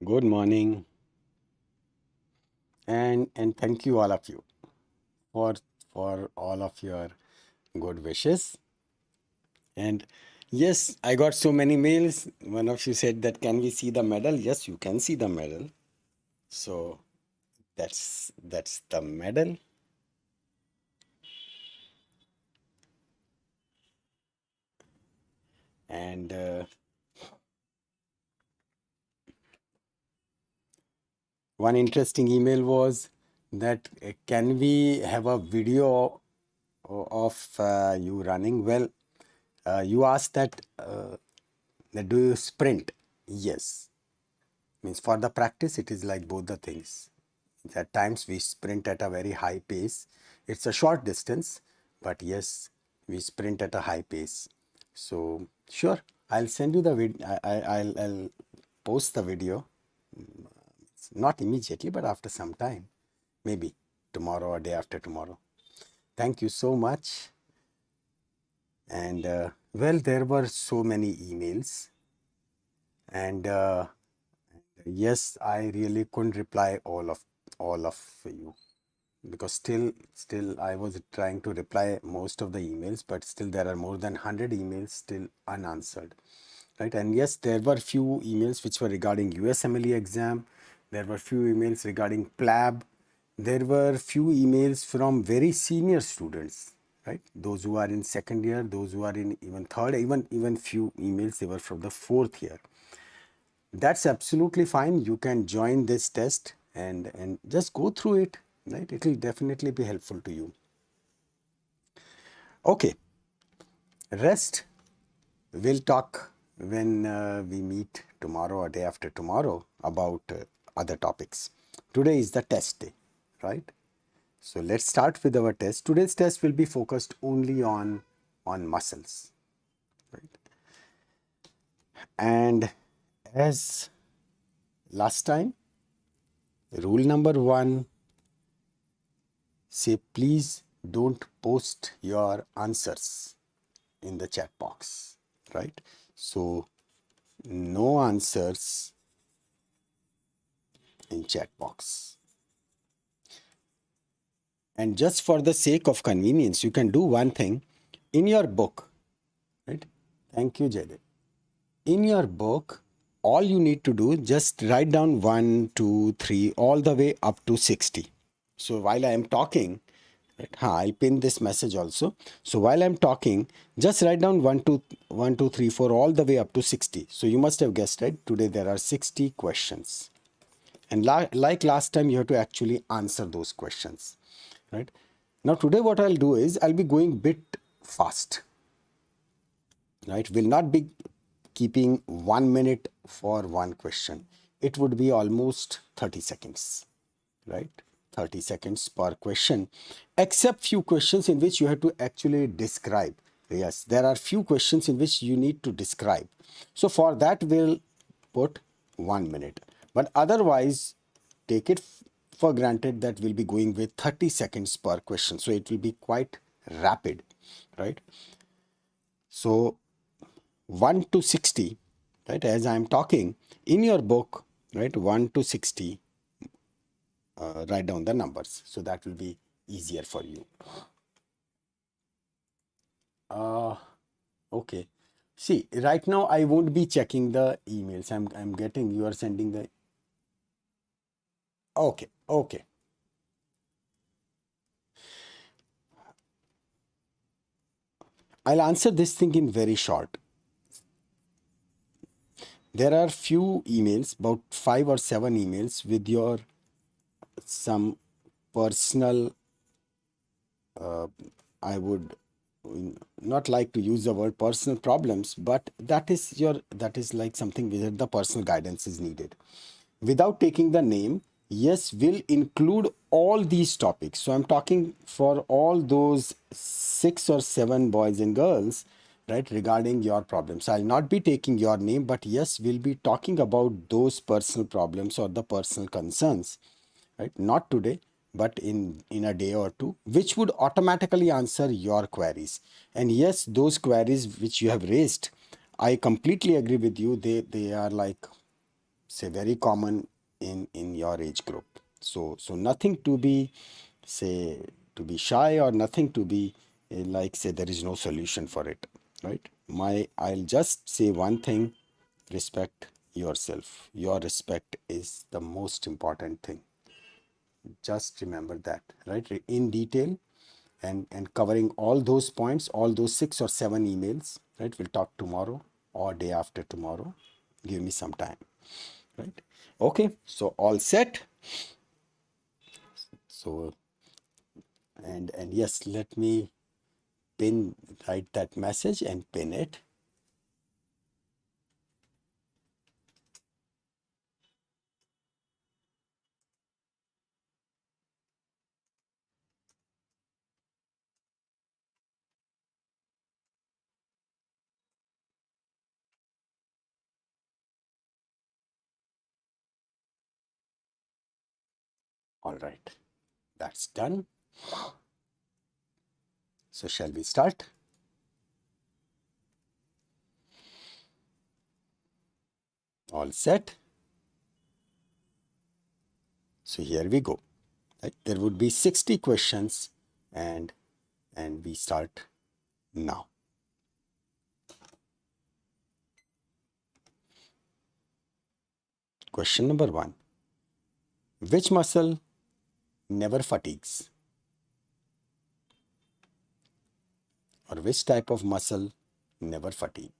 Good morning, and thank you all of you for for all of your good wishes. And yes, I got so many mails. One of you said that can we see the medal? Yes, you can see the medal. So that's the medal. And one interesting email was that can we have a video of you running? Well, you asked that do you sprint? Yes. Means for the practice, it is like both the things. At times we sprint at a very high pace. It's a short distance, but yes, we sprint at a high pace. So sure, I'll send you the video. I'll post the video. Not immediately, but after some time, maybe tomorrow or day after tomorrow. Thank you so much. And well, there were so many emails, and yes, I really couldn't reply all of you because still I was trying to reply most of the emails, but still there are more than 100 emails still unanswered, right? And yes, there were few emails which were regarding USMLE exam. There were few emails regarding PLAB. There were few emails from very senior students, right? Those who are in second year, those who are in even third, even few emails they were from the fourth year. That's absolutely fine. You can join this test and just go through it, right? It will definitely be helpful to you. Okay, rest we'll talk when we meet tomorrow or day after tomorrow about other topics. Today is the test day, right? So let's start with our test. Today's test will be focused only on muscles, right? And as last time, rule number one, say please don't post your answers in the chat box, right? So no answers in chat box. And just for the sake of convenience, you can do one thing in your book, right? Thank you, Jaydev. In your book, all you need to do, just write down 1, 2, 3, all the way up to 60. So while I am talking, right, I'll pin this message also. So while I'm talking, just write down 1, 2, 1, 2, 3, 4, all the way up to 60. So you must have guessed, right? Today there are 60 questions. And like last time, you have to actually answer those questions, right? Now today what I'll do is I'll be going bit fast, right? Will not be keeping 1 minute for one question. It would be almost 30 seconds, right? 30 seconds per question, except few questions in which you have to actually describe. Yes, there are few questions in which you need to describe. So for that, we'll put 1 minute. But otherwise, take it for granted that we'll be going with 30 seconds per question. So it will be quite rapid, right? So 1 to 60, right? As I'm talking in your book, right? 1 to 60, write down the numbers. So that will be easier for you. Okay. See, right now I won't be checking the emails. I'm getting, you are sending the, okay, okay. I'll answer this thing in very short. There are few emails, about 5 or 7 emails with your some personal, I would not like to use the word personal problems, but that is like something where the personal guidance is needed. Without taking the name, yes, will include all these topics. So I'm talking for all those 6 or 7 boys and girls, right, regarding your problems. I'll not be taking your name, but yes, we'll be talking about those personal problems or the personal concerns, right? Not today, but in a day or two, which would automatically answer your queries. And yes, those queries which you have raised, I completely agree with you. They are like say very common in your age group. So nothing to be, say, to be shy, or nothing to be like, say, there is no solution for it, right? I'll just say one thing: respect yourself. Your respect is the most important thing. Just remember that, right? In detail, and covering all those points, all those 6 or 7 emails, right? We'll talk tomorrow or day after tomorrow. Give me some time, right? Okay, so all set. So, and yes, let me pin, write that message and pin it. All right, that's done. So shall we start? All set. So here we go. Right? There would be 60 questions, and we start now. Question number 1. Which muscle never fatigues? Or which type of muscle never fatigue?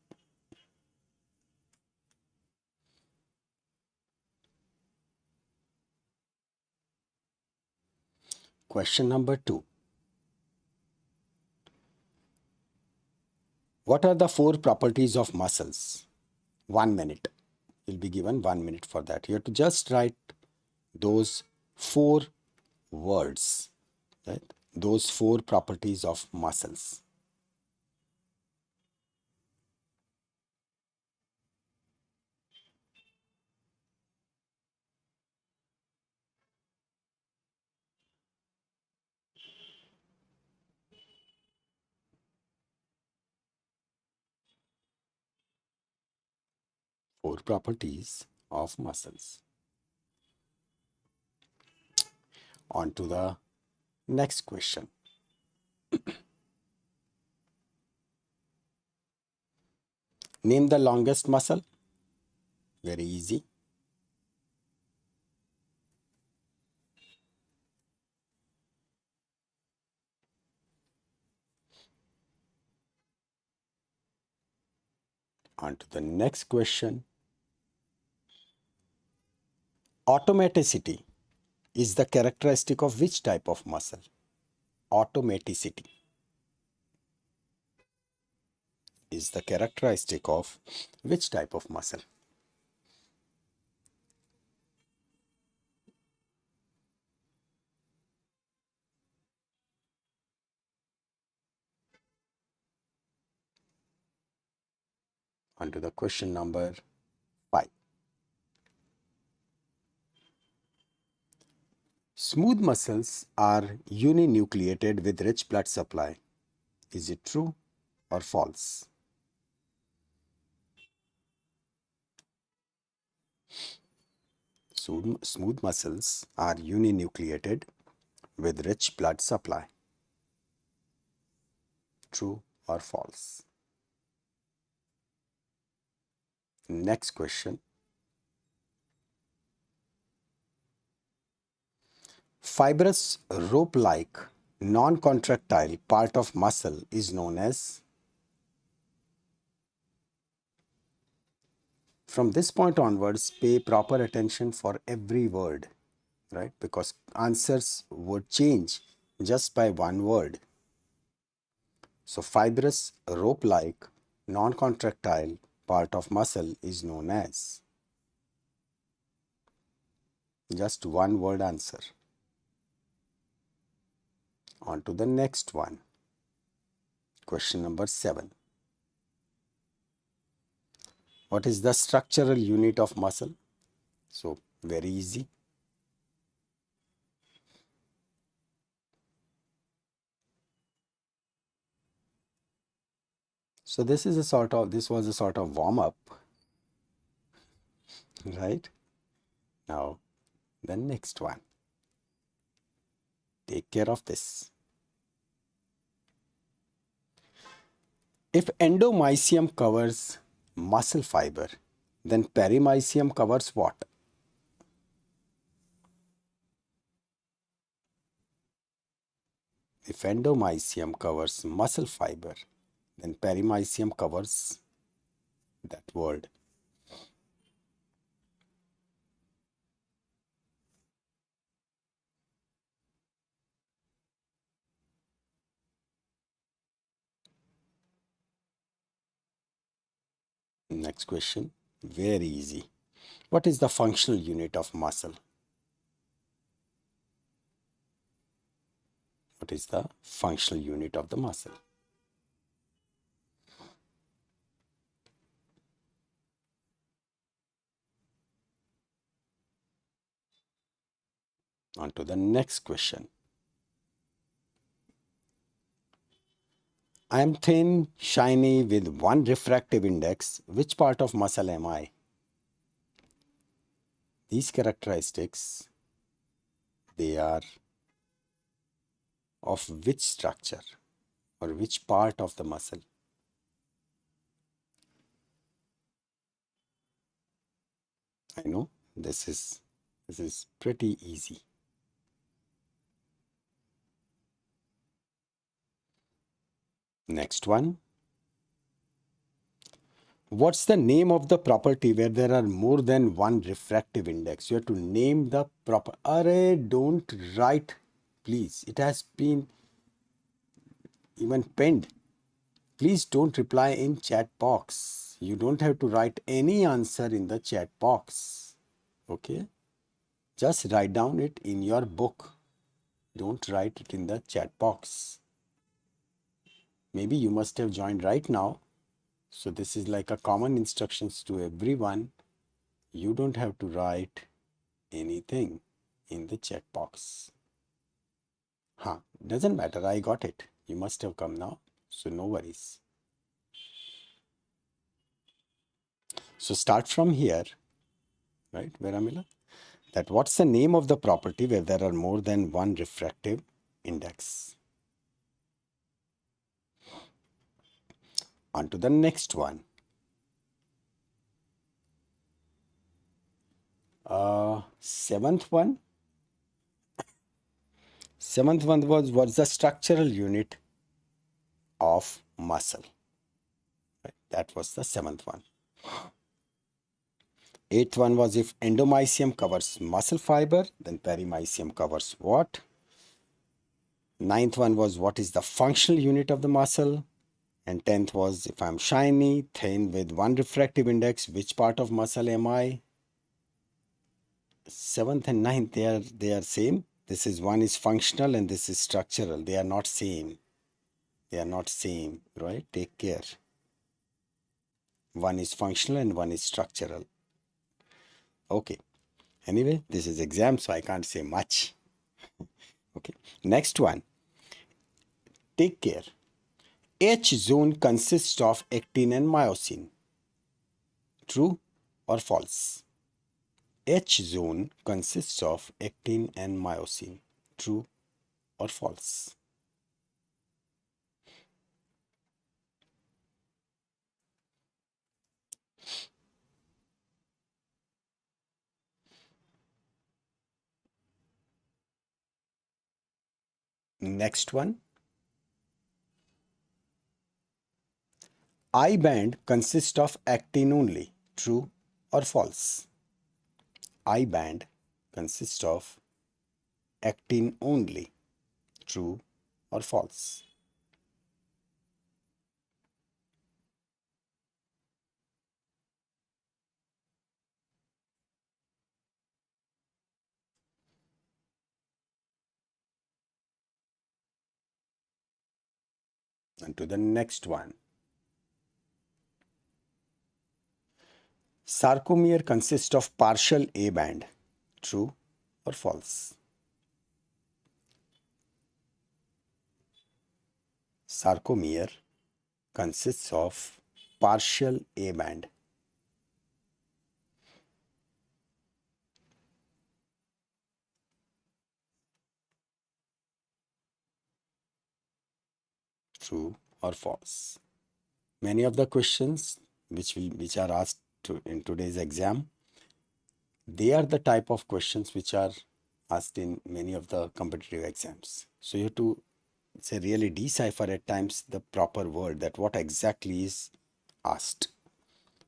Question number 2. What are the 4 properties of muscles? 1 minute. You'll be given 1 minute for that. You have to just write those 4 words, right? Those 4 properties of muscles. Four properties of muscles. On to the next question. Name the longest muscle. Very easy. On to the next question. Automaticity is the characteristic of which type of muscle? Automaticity is the characteristic of which type of muscle? On to the question number 5. Smooth muscles are uninucleated with rich blood supply. Is it true or false? Smooth muscles are uninucleated with rich blood supply. True or false? Next question. Fibrous rope-like non-contractile part of muscle is known as. From this point onwards, pay proper attention for every word, right? Because answers would change just by one word. So fibrous rope-like non-contractile part of muscle is known as. Just one word answer. On to the next one. Question number 7. What is the structural unit of muscle? So very easy. So this was a sort of warm up, right? Now, the next one. Take care of this. If endomysium covers muscle fiber, then perimysium covers what? If endomysium covers muscle fiber, then perimysium covers that word. Next question. Very easy. What is the functional unit of muscle? What is the functional unit of the muscle? On to the next question. I am thin, shiny with one refractive index. Which part of muscle am I? These characteristics, they are of which structure or which part of the muscle? I know this is pretty easy. Next one. What's the name of the property where there are more than one refractive index? You have to name the proper. Array, don't write, please. It has been even penned. Please don't reply in chat box. You don't have to write any answer in the chat box. Okay? Just write down it in your book. Don't write it in the chat box. Maybe you must have joined right now. So this is like a common instructions to everyone. You don't have to write anything in the chat box. Doesn't matter. I got it. You must have come now. So no worries. So start from here, right, Veramila? That what's the name of the property where there are more than one refractive index? On to the next one. Seventh one. Seventh one was what's the structural unit of muscle? Right? That was the seventh one. Eighth one was if endomysium covers muscle fiber, then perimysium covers what? Ninth one was what is the functional unit of the muscle? And 10th was if I'm shiny, thin with one refractive index, which part of muscle am I? 7th and 9th, they are same. This is one is functional and this is structural. They are not same. They are not same, right? Take care. One is functional and one is structural. Okay. Anyway, this is exam, so I can't say much. Okay. Next one. Take care. H zone consists of actin and myosin. True or false? H zone consists of actin and myosin. True or false? Next one. I band consists of actin only. True or false? I band consists of actin only. True or false? And to the next one. Sarcomere consists of partial A band. True or false? Sarcomere consists of partial A band. True or false? Many of the questions which are asked in today's exam, they are the type of questions which are asked in many of the competitive exams. So you have to say really decipher at times the proper word, that what exactly is asked.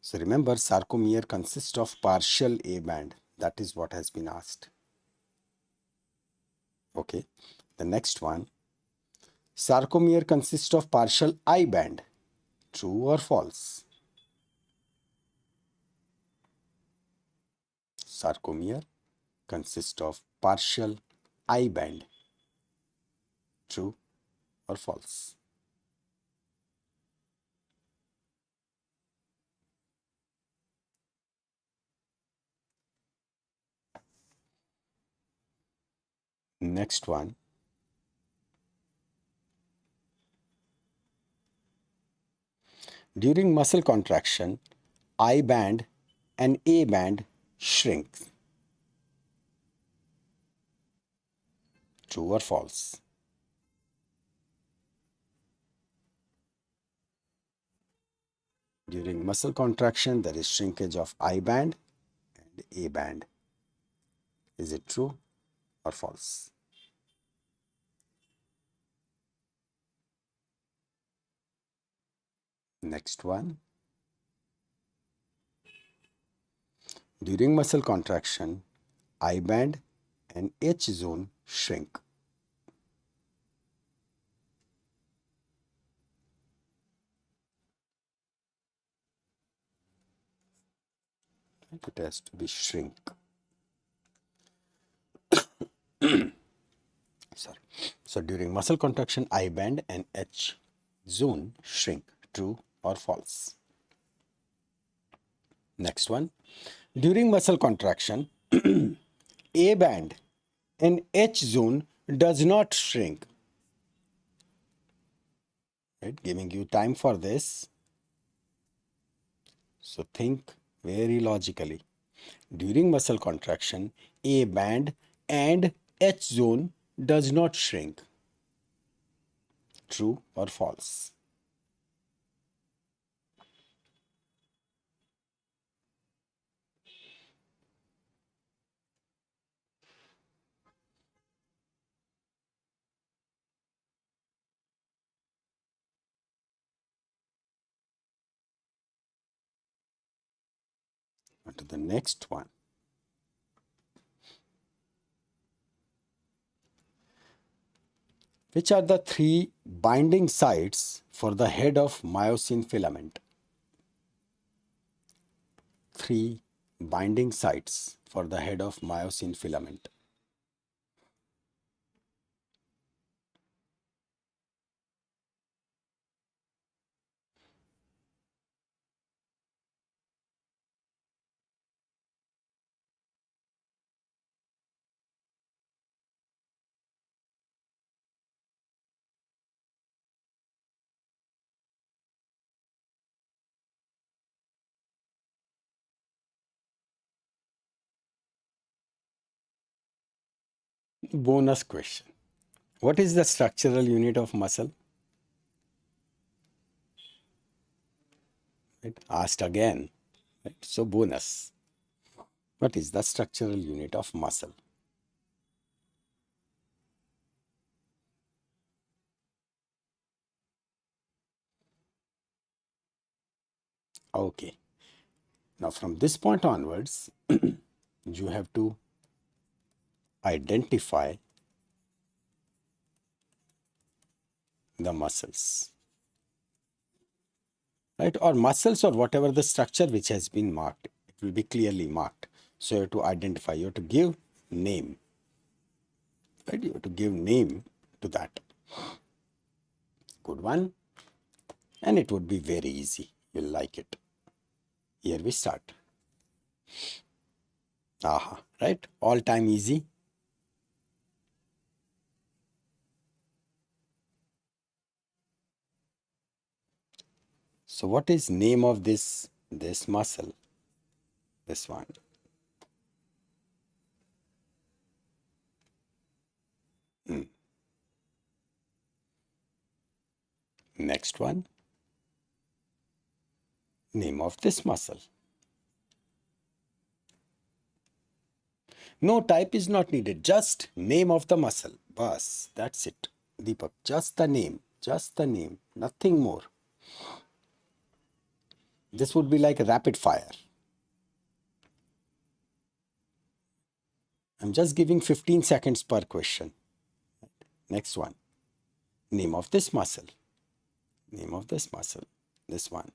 So remember, sarcomere consists of partial A band. That is what has been asked. Okay. The next one, sarcomere consists of partial I band. True or false? Sarcomere consists of partial I band. True or false? Next one, during muscle contraction, I band and A band shrink. True or false? During muscle contraction, there is shrinkage of I band and A band. Is it true or false? Next one. During muscle contraction, I band and H zone shrink. It has to be shrink. Sorry. So during muscle contraction, I band and H zone shrink. True or false? Next one. During muscle contraction, A band and H zone does not shrink. Right? Giving you time for this. So think very logically. During muscle contraction, A band and H zone does not shrink. True or false? On to the next one. Which are the three binding sites for the head of myosin filament? Three binding sites for the head of myosin filament. Bonus question. What is the structural unit of muscle? Right? Asked again. Right? So bonus. What is the structural unit of muscle? Okay. Now from this point onwards, you have to identify the muscles. Right? Or muscles, or whatever the structure which has been marked. It will be clearly marked. So you have to identify, you have to give name. Right? You have to give name to that. Good one. And it would be very easy. You'll like it. Here we start. Aha, right? All time easy. So what is name of this muscle? This one. Next one, name of this muscle. No type is not needed, just name of the muscle. Bas, that's it, Deepak. Just the name, nothing more. This would be like a rapid fire. I'm just giving 15 seconds per question. Next one, name of this muscle. Name of this muscle. This one.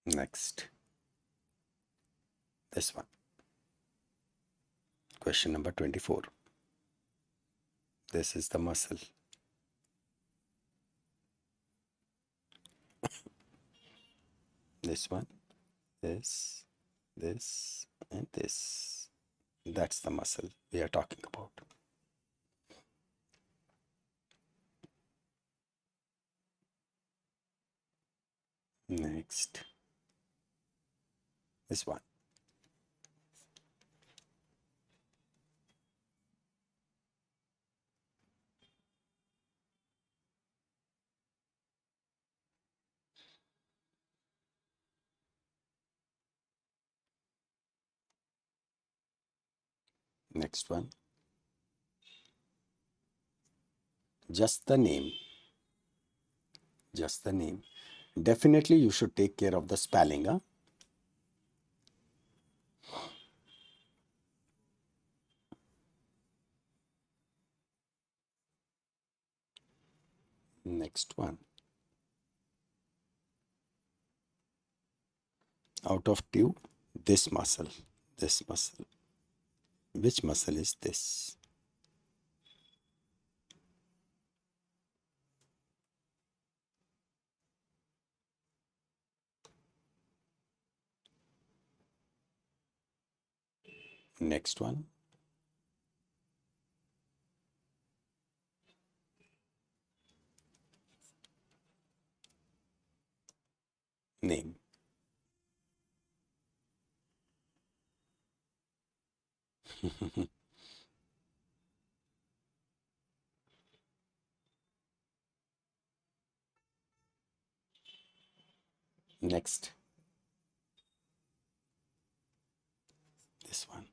Next. This one. Question number 24. This is the muscle. This one. This, and this. That's the muscle we are talking about. Next. This one. Next one. Just the name. Just the name. Definitely you should take care of the spelling. Huh? Next one. Out of two, this muscle. This muscle. Which muscle is this? Next one. Name. Next. This one.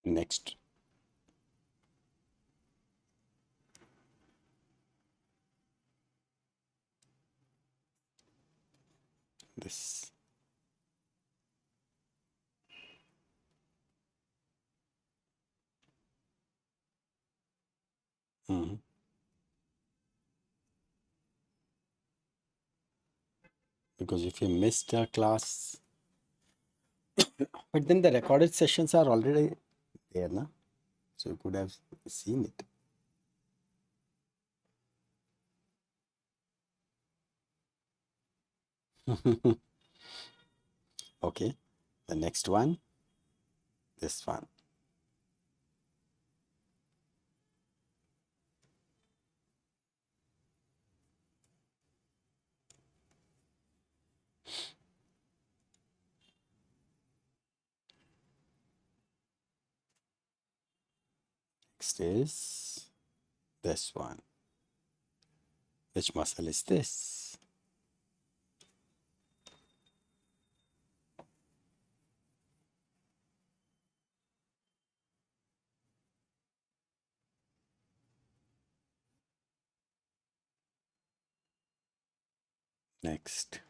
Next. This. Mhm. Because if you missed a class, but then the recorded sessions are already there, na? So you could have seen it. Okay, the next one, this one. Next is this one. Which muscle is this? Next.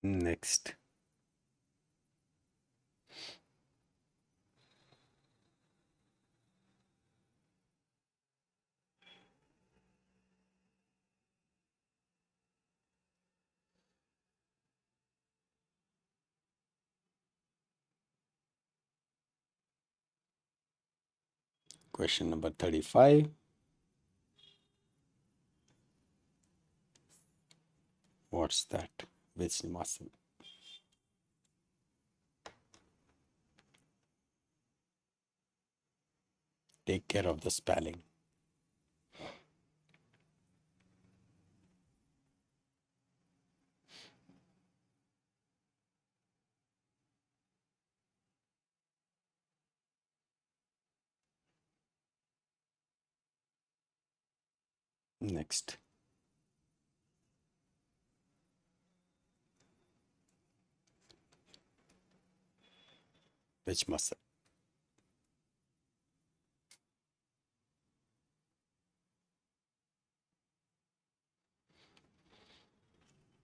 Next. Question number 35. What's that? Which muscle? Take care of the spelling. Next. Which muscle?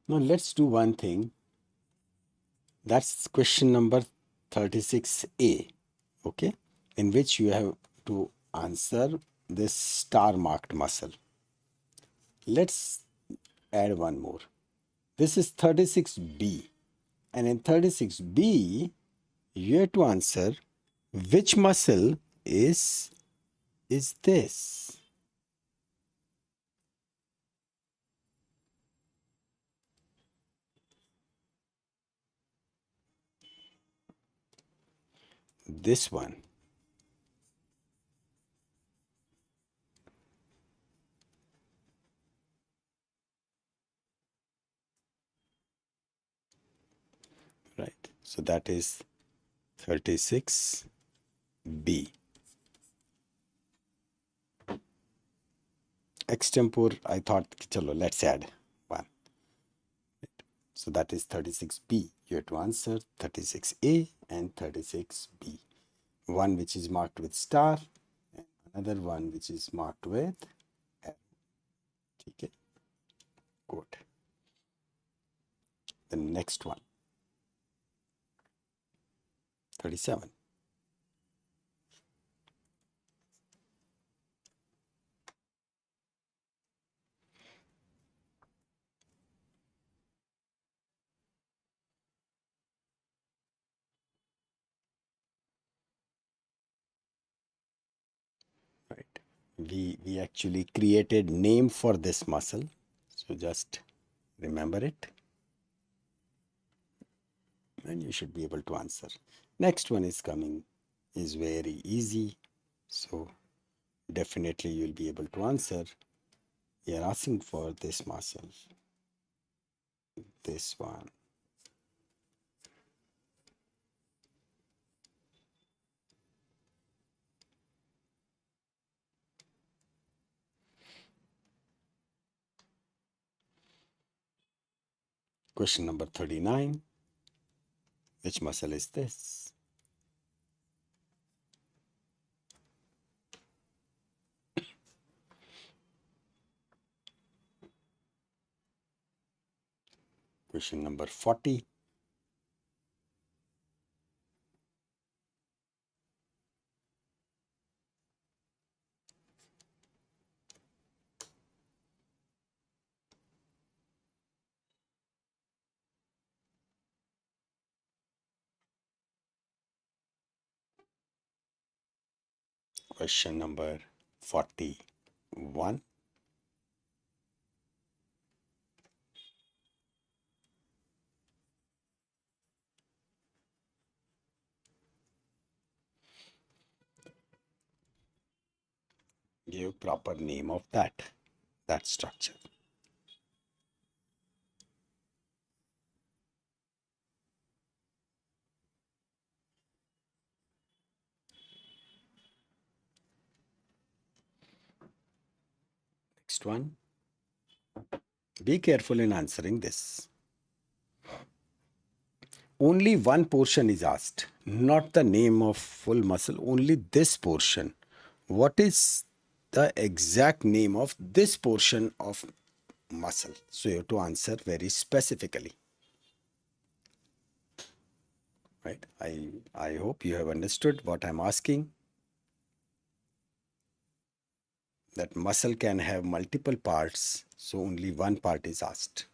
Now let's do one thing. That's question number 36A, okay, in which you have to answer this star marked muscle. Let's add one more. This is 36B, and in 36B you have to answer which muscle is this. This one. Right, so that is 36B. Extempore, I thought, chalo, let's add one. So that is 36B. You have to answer 36A and 36B. One which is marked with star and another one which is marked with arrow. Okay, good. The next one, 37. Right. We actually created name for this muscle. So just remember it. And you should be able to answer. Next one is coming, is very easy. So definitely you'll be able to answer. You're asking for this muscle. This one. Question number 39. Which muscle is this? Question number 40. Question number 41. Give proper name of that structure. Next one. Be careful in answering this. Only one portion is asked, not the name of full muscle, only this portion. What is the exact name of this portion of muscle? So you have to answer very specifically. Right? I hope you have understood what I'm asking. That muscle can have multiple parts, so only one part is asked.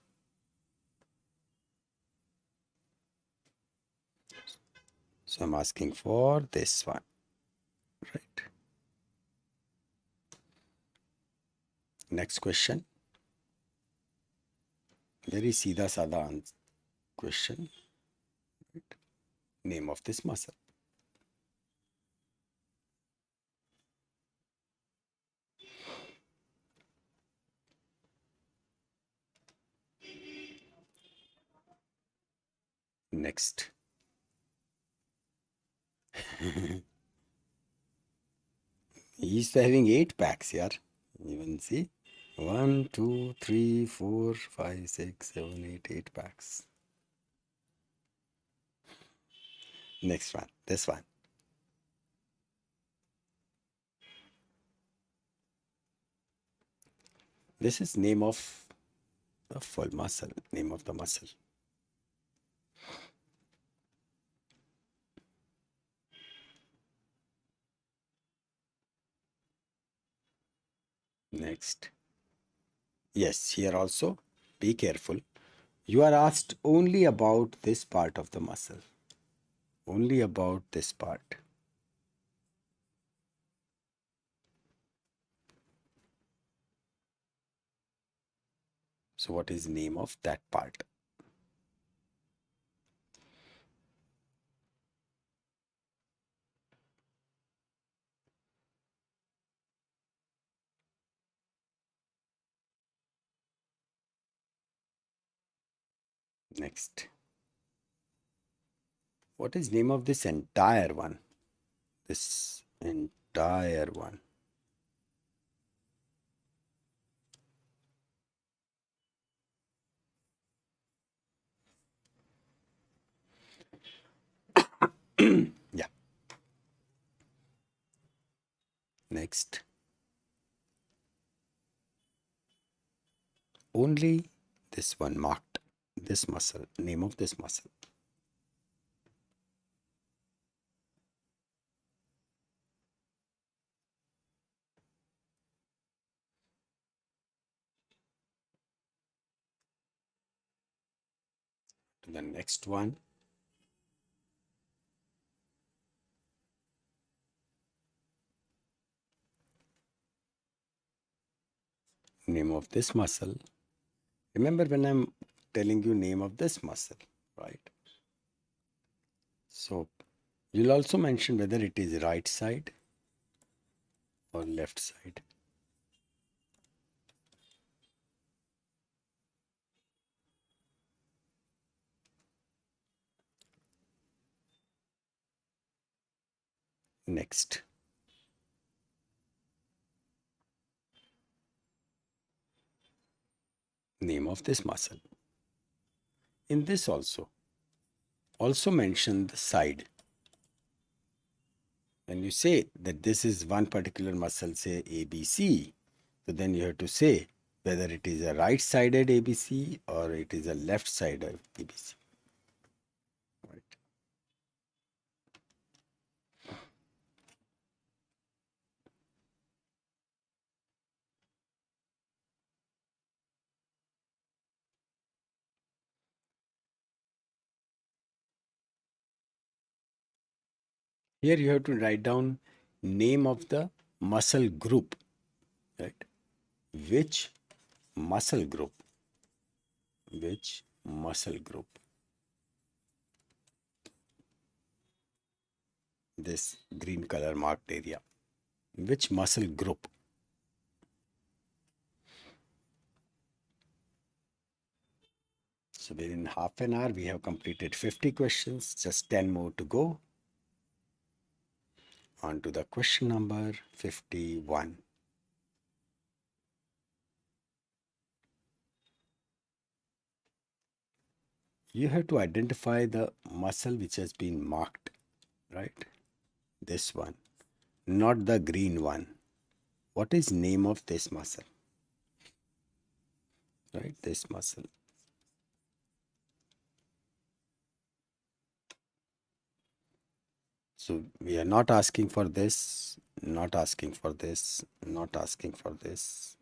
So I'm asking for this one, right? Next question. Very seedha sada question. Name of this muscle. Next. He's having 8 packs here. Even see. 1, 2, 3, 4, 5, 6, 7, 8, 8 packs. Next one. This one. This is name of the full muscle. Name of the muscle. Next. Yes, here also be careful. You are asked only about this part of the muscle. Only about this part. So what is name of that part? Next. What is name of this entire one? This entire one. Yeah. Next. Only this one marked. This muscle. Name of this muscle. To the next one. Name of this muscle. Remember when I'm telling you name of this muscle, right? So you'll also mention whether it is right side or left side. Next. Name of this muscle. In this also mention the side. When you say that this is one particular muscle, say ABC, so then you have to say whether it is a right-sided ABC or it is a left-sided ABC. Right. Here you have to write down name of the muscle group, right? Which muscle group? Which muscle group? This green color marked area. Which muscle group? So within half an hour, we have completed 50 questions, just 10 more to go. On to the question number 51. You have to identify the muscle which has been marked, right? This one, not the green one. What is name of this muscle? Right, this muscle. So we are not asking for this, not asking for this, not asking for this.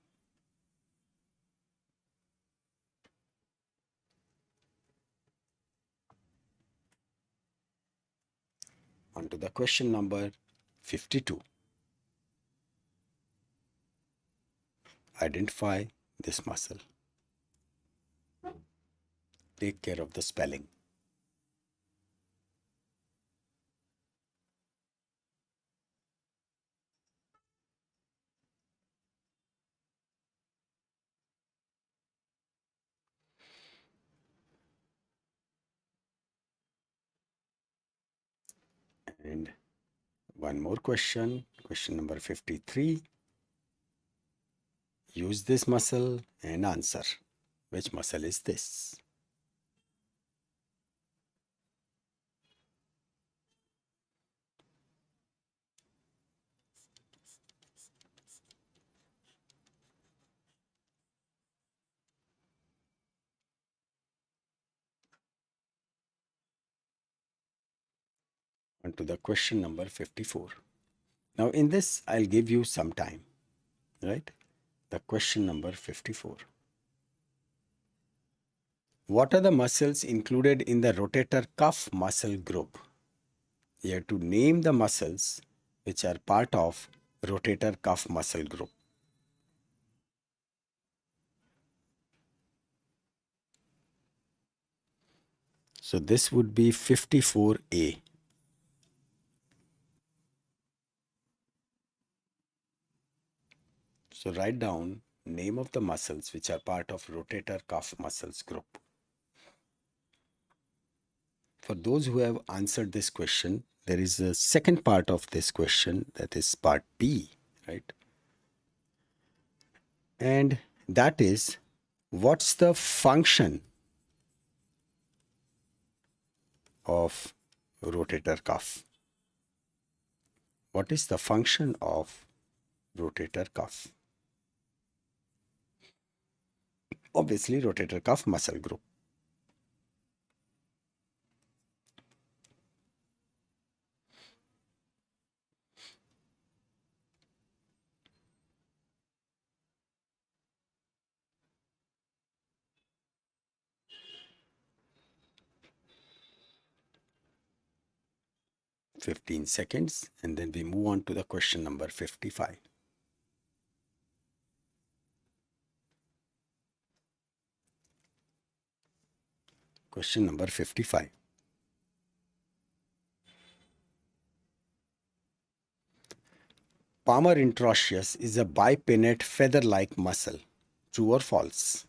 On to the question number 52. identify this muscle. Take care of the spelling. And one more question, question number 53. Use this muscle and answer. Which muscle is this? On to the question number 54. Now in this, I'll give you some time, right? The question number 54. What are the muscles included in the rotator cuff muscle group? You have to name the muscles which are part of rotator cuff muscle group. So this would be 54A. So write down name of the muscles which are part of rotator cuff muscles group. For those who have answered this question, there is a second part of this question, that is part B, right? And that is, what's the function of rotator cuff? What is the function of rotator cuff? Obviously, rotator cuff muscle group. "15 seconds, and then we move on to the question number 55. Question number 55. Palmar interosseous is a bipinnate feather-like muscle. True or false?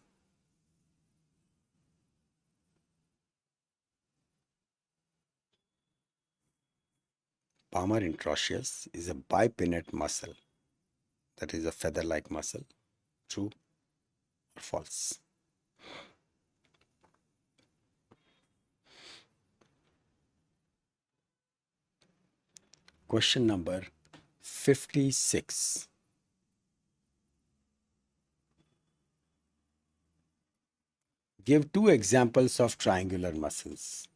Palmar interosseous is a bipinnate muscle. That is a feather-like muscle. True or false? Question number 56. Give two examples of triangular muscles.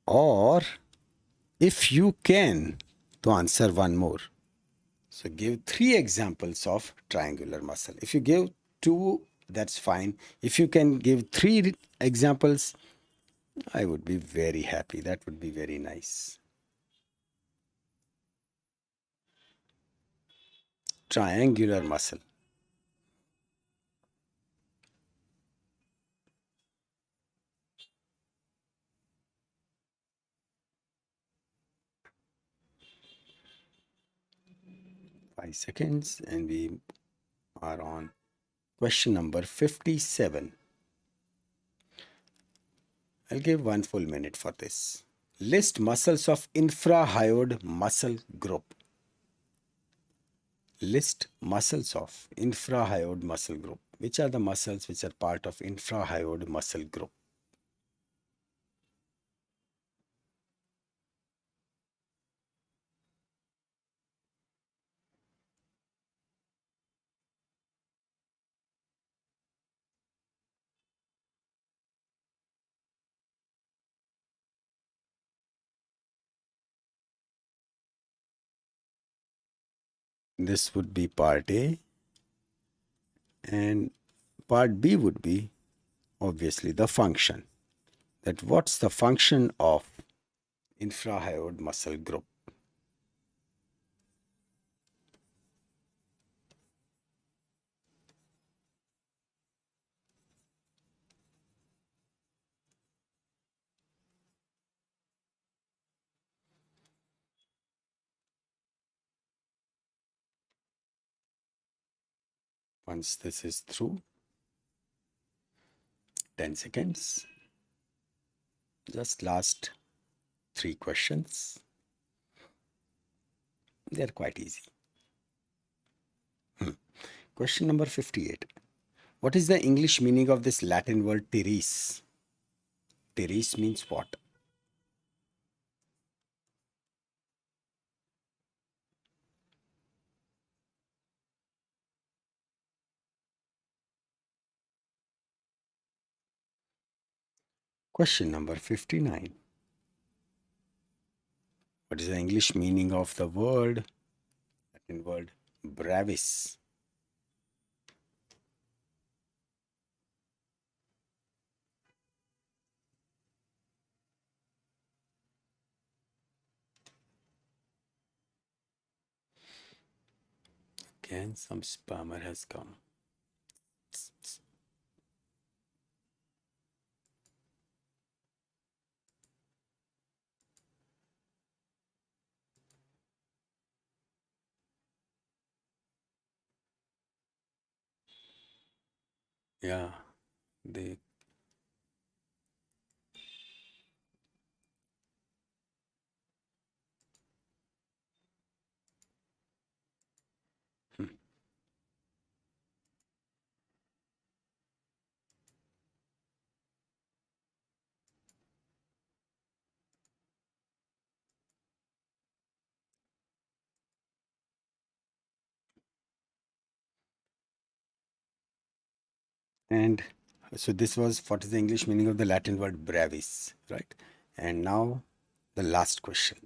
Or if you can, to answer one more. So give three examples of triangular muscle. If you give two, that's fine. If you can give three examples, I would be very happy. That would be very nice. Triangular muscle. Five seconds, and we are on question number 57. I'll give 1 full minute for this. List muscles of infrahyoid muscle group. List muscles of infrahyoid muscle group. Which are the muscles which are part of infrahyoid muscle group? This would be part A, and part B would be obviously the function. That what's the function of infrahyoid muscle group? Once this is through, 10 seconds. Just last 3 questions. They're quite easy. Question number 58. What is the English meaning of this Latin word teres? Teres means what? Question number 59. What is the English meaning of the word, Latin word, brevis? Again, some spammer has come. Yeah, they. And so this was what is the English meaning of the Latin word brevis, right? And now the last question.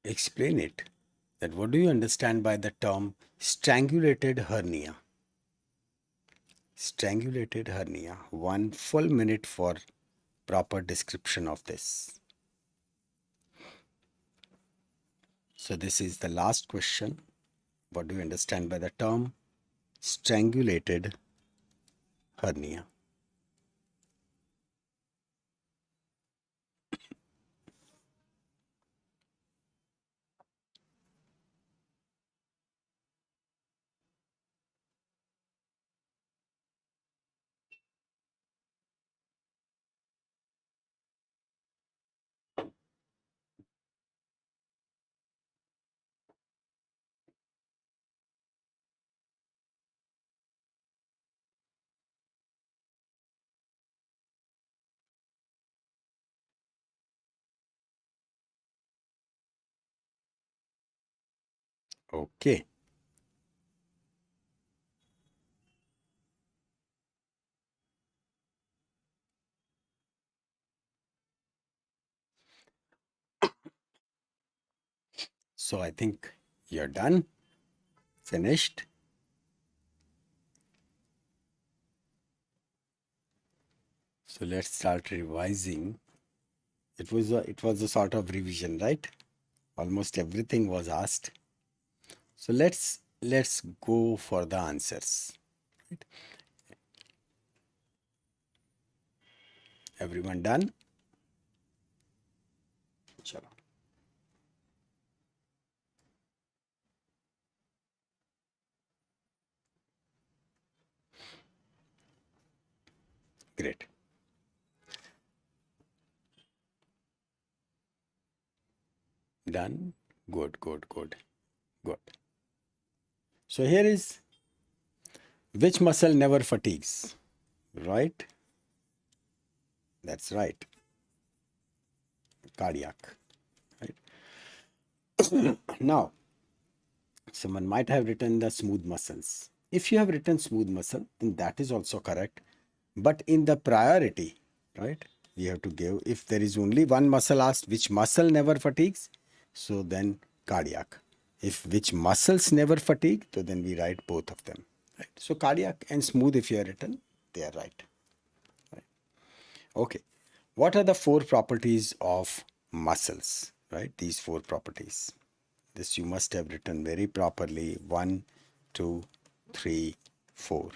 Explain it. That what do you understand by the term strangulated hernia? Strangulated hernia. 1 full minute for proper description of this. So this is the last question. What do you understand by the term strangulated hernia? Okay. So I think you're done, finished. So let's start revising. It was a sort of revision, right? Almost everything was asked. So let's go for the answers. Right? Everyone done? Chalo. Great. Done. Good, good, good, good. So here is which muscle never fatigues, right? That's right. Cardiac, right? Now, someone might have written the smooth muscles. If you have written smooth muscle, then that is also correct. But in the priority, right, we have to give, if there is only one muscle asked, which muscle never fatigues, so then cardiac. If which muscles never fatigue, so then we write both of them. Right? So cardiac and smooth, if you have written, they are right. Okay. What are the 4 properties of muscles? Right? These 4 properties. This you must have written very properly. 1, 2, 3, 4.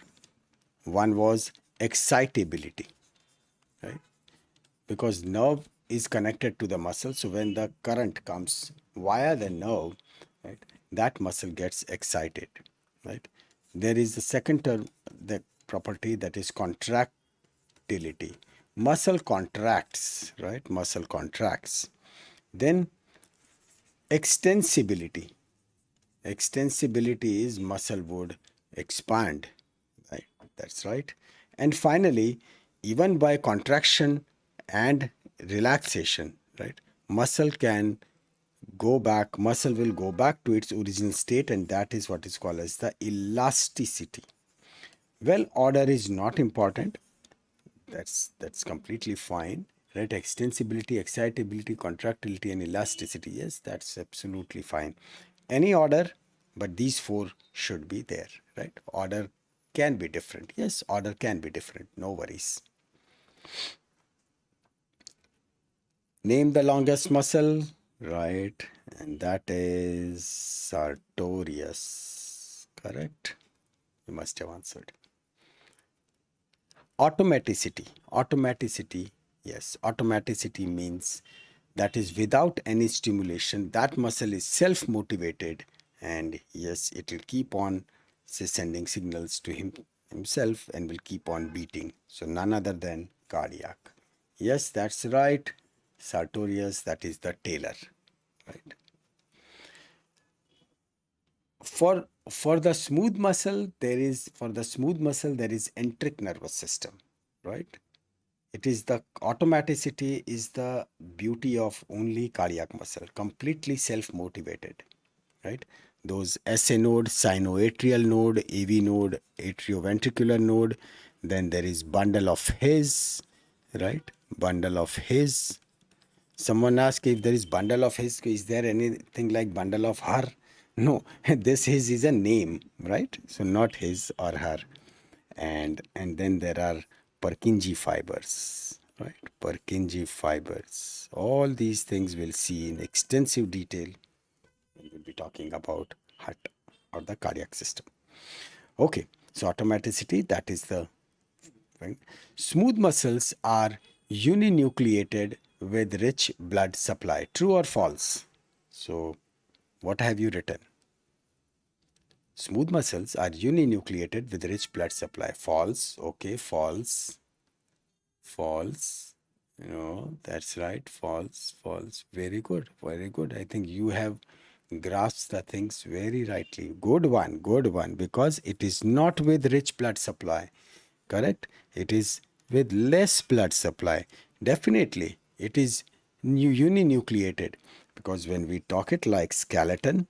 One was excitability, right? Because nerve is connected to the muscle. So when the current comes via the nerve, right, that muscle gets excited, right? There is the second term, the property, that is contractility. Muscle contracts, right? Muscle contracts. Then extensibility. Extensibility is muscle would expand, right? That's right. And finally, even by contraction and relaxation, right? Muscle can muscle will go back to its original state, and that is what is called as the elasticity. Well, order is not important. That's completely fine, right? Extensibility, excitability, contractility, and elasticity. Yes, that's absolutely fine. Any order, but these four should be there, right? Order can be different. Yes, order can be different. No worries. Name the longest muscle, right? And that is sartorius. Correct? You must have answered. Automaticity. Automaticity. Yes, automaticity means that is without any stimulation. That muscle is self-motivated, and yes, it will keep on sending signals to himself and will keep on beating. So none other than cardiac. Yes, that's right. Sartorius, that is the tailor, right? For the smooth muscle, there is enteric nervous system, right? It is the automaticity is the beauty of only cardiac muscle, completely self-motivated, right? Those SA node, sinoatrial node, AV node, atrioventricular node. Then there is bundle of His, right? Bundle of His. Someone asked if there is bundle of His, is there anything like bundle of her? No, this His is a name, right? So not his or her. And then there are Purkinje fibers, right? Purkinje fibers. All these things we'll see in extensive detail when we'll be talking about heart or the cardiac system. Okay, so automaticity, that is the right. Smooth muscles are uninucleated with rich blood supply. True or false? So, what have you written? Smooth muscles are uninucleated with rich blood supply. False. Okay, false. False. No, that's right. False. False. Very good. Very good. I think you have grasped the things very rightly. Good one. Good one. Because it is not with rich blood supply. Correct? It is with less blood supply. Definitely. It is uninucleated. Because when we talk it like skeleton,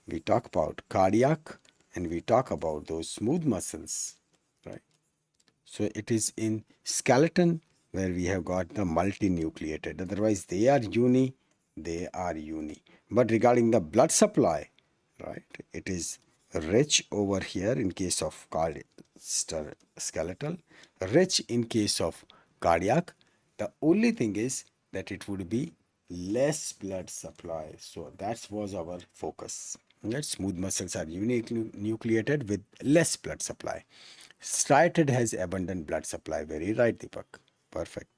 we talk about cardiac and we talk about those smooth muscles, right? So it is in skeleton where we have got the multinucleated. Otherwise, they are uni. But regarding the blood supply, right, it is rich over here in case of skeletal, rich in case of cardiac. The only thing is that it would be less blood supply. So that was our focus. Right? Smooth muscles are uniquely nucleated with less blood supply. Striated has abundant blood supply. Very right, Deepak. Perfect.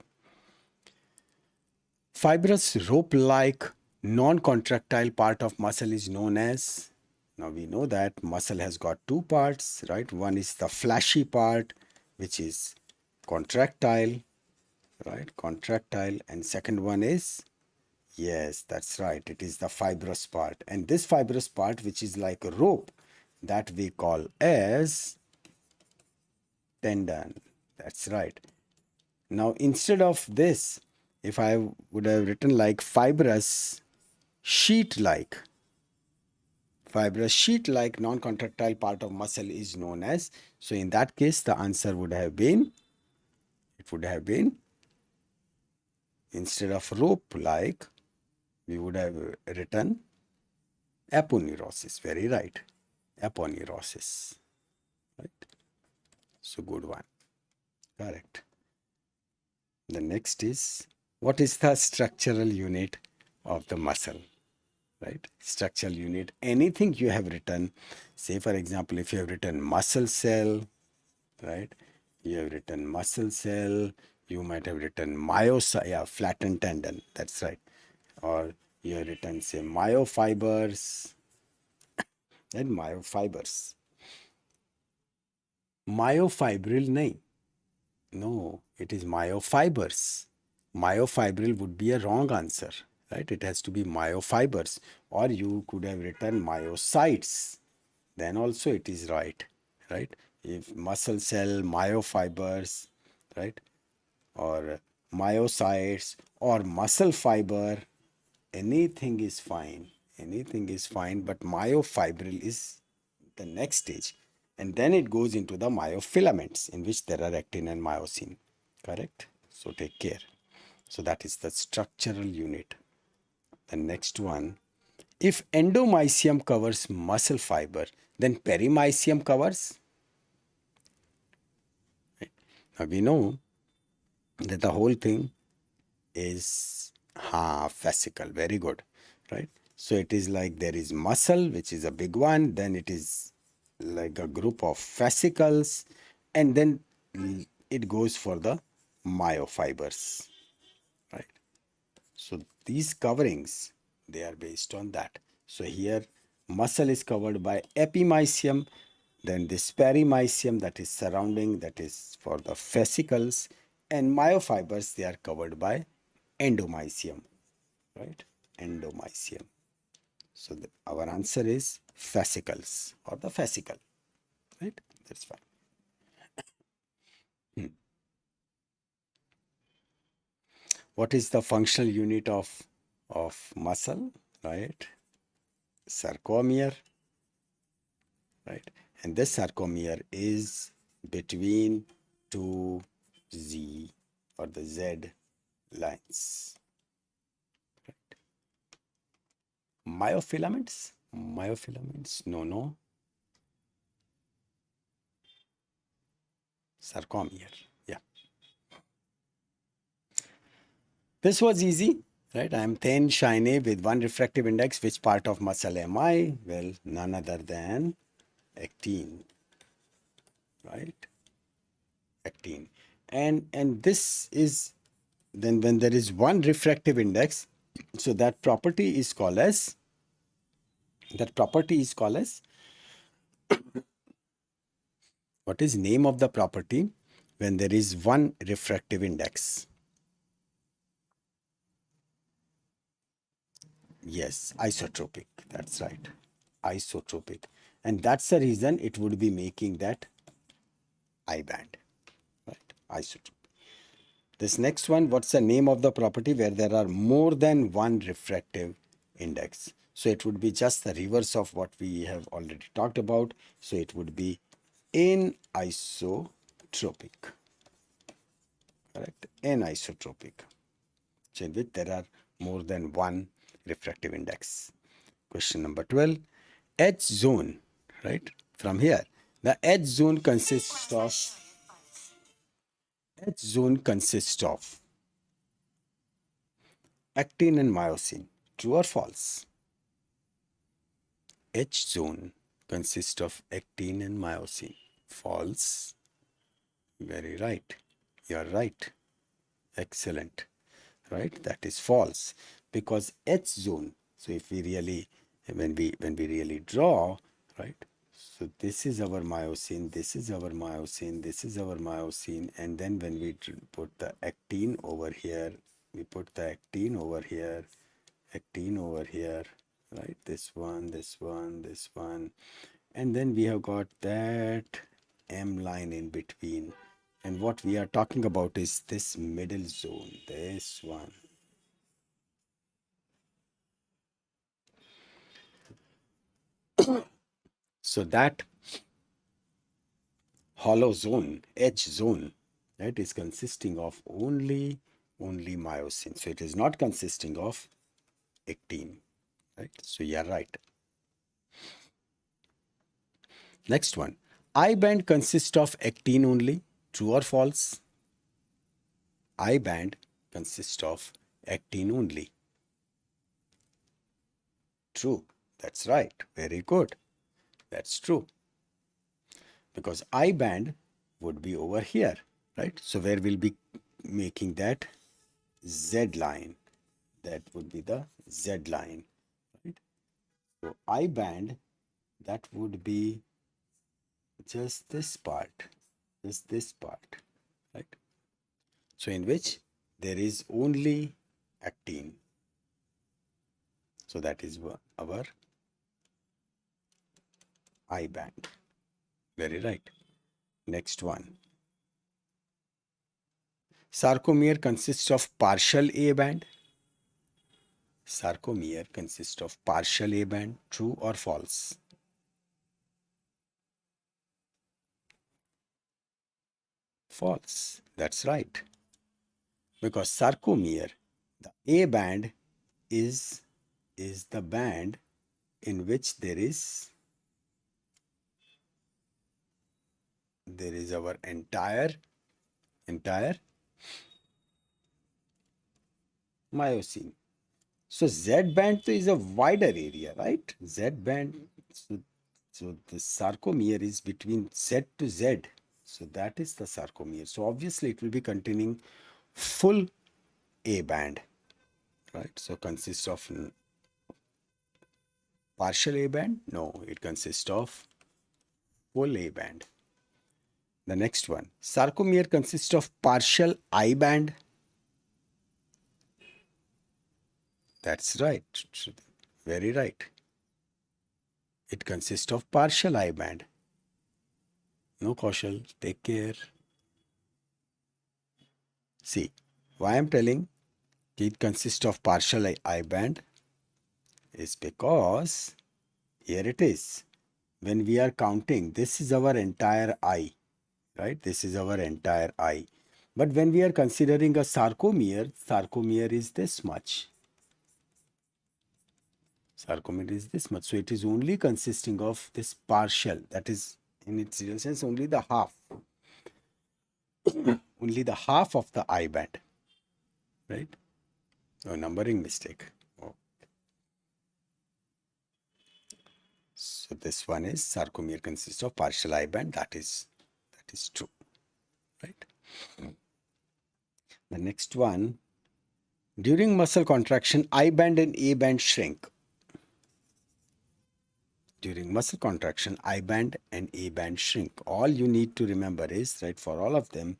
Fibrous rope-like non-contractile part of muscle is known as, now we know that muscle has got two parts, right? One is the fleshy part, which is contractile, right? Contractile. And second one is, yes, that's right. It is the fibrous part. And this fibrous part, which is like a rope, that we call as tendon. That's right. Now, instead of this, if I would have written like fibrous sheet-like non-contractile part of muscle is known as, so in that case, the answer would have been, instead of rope-like, we would have written aponeurosis. Very right. Aponeurosis. Right. So good one. Correct. The next is, what is the structural unit of the muscle? Right? Structural unit. Anything you have written, say for example, if you have written muscle cell, right? You have written muscle cell, you might have written flattened tendon. That's right. Or you have written, say, myofibers, and myofibers. Myofibril nahi. No, it is myofibers. Myofibril would be a wrong answer, right? It has to be myofibers, or you could have written myocytes. Then also it is right, right? If muscle cell, myofibers, right? Or myocytes or muscle fiber, anything is fine. Anything is fine, but myofibril is the next stage. And then it goes into the myofilaments in which there are actin and myosin. Correct? So take care. So that is the structural unit. The next one. If endomysium covers muscle fiber, then perimysium covers. Now we know that the whole thing is fascicle. Very good, right? So it is like there is muscle, which is a big one, then it is like a group of fascicles, and then it goes for the myofibers, right? So these coverings, they are based on that. So here muscle is covered by epimysium, then this perimysium that is surrounding, that is for the fascicles, and myofibers, they are covered by endomysium, right? Endomysium. So our answer is fascicles or the fascicle, right? That's fine. What is the functional unit of muscle, right? Sarcomere, right? And this sarcomere is between two Z or the Z lines. Myofilaments? Myofilaments? No, no. Sarcomere. Yeah. This was easy, right? I am thin, shiny with one refractive index. Which part of muscle am I? Well, none other than actin, right? Actin. And this is then when there is one refractive index, so that property is called as what is name of the property when there is one refractive index? Yes, isotropic. That's right. Isotropic. And that's the reason it would be making that I band, right? Isotropic. This next one, what's the name of the property where there are more than one refractive index? So it would be just the reverse of what we have already talked about. So it would be anisotropic, correct? Anisotropic. So in which there are more than one refractive index. Question number 12. H zone, right? From here, the H zone consists of actin and myosin. True or false? H zone consists of actin and myosin. False. Very right. You're right. Excellent. Right? That is false because H zone. So if we really, when we really draw, right? So this is our myosin, this is our myosin, this is our myosin, and then when we put the actin over here, we put the actin over here, right? This one, this one, this one, and then we have got that M line in between. And what we are talking about is this middle zone, this one. So that hollow zone, H zone, right, is consisting of only myosin. So it is not consisting of actin, right? So you are right. Next one, I band consists of actin only. True or false? I band consists of actin only. True. That's right. Very good. That's true. Because I band would be over here, right? So where we'll be making that Z line. That would be the Z line, right? So I band that would be just this part, right? So in which there is only actin. So that is our I band. Very right. Next one. Sarcomere consists of partial A band. Sarcomere consists of partial A band. True or false? False. That's right. Because sarcomere, the A band is the band in which there is our entire myosin. So Z band is a wider area, right? Z band. So the sarcomere is between Z to Z. So that is the sarcomere. So obviously it will be containing full A band, right? So consists of partial A band? No, it consists of full A band. The next one. Sarcomere consists of partial I band. That's right. Very right. It consists of partial I band. No, Kaushal, take care. See, why I'm telling it consists of partial I band is because here it is. When we are counting, this is our entire eye, right? This is our entire eye. But when we are considering a sarcomere, sarcomere is this much. Sarcomere is this much. So it is only consisting of this partial, that is in its real sense only the half. Only the half of the eye band, right? Oh, numbering mistake. Oh. So this one is sarcomere consists of partial eye band. That is true, right? The next one, during muscle contraction, I band and A band shrink. During muscle contraction, I band and A band shrink. All you need to remember is, right, for all of them,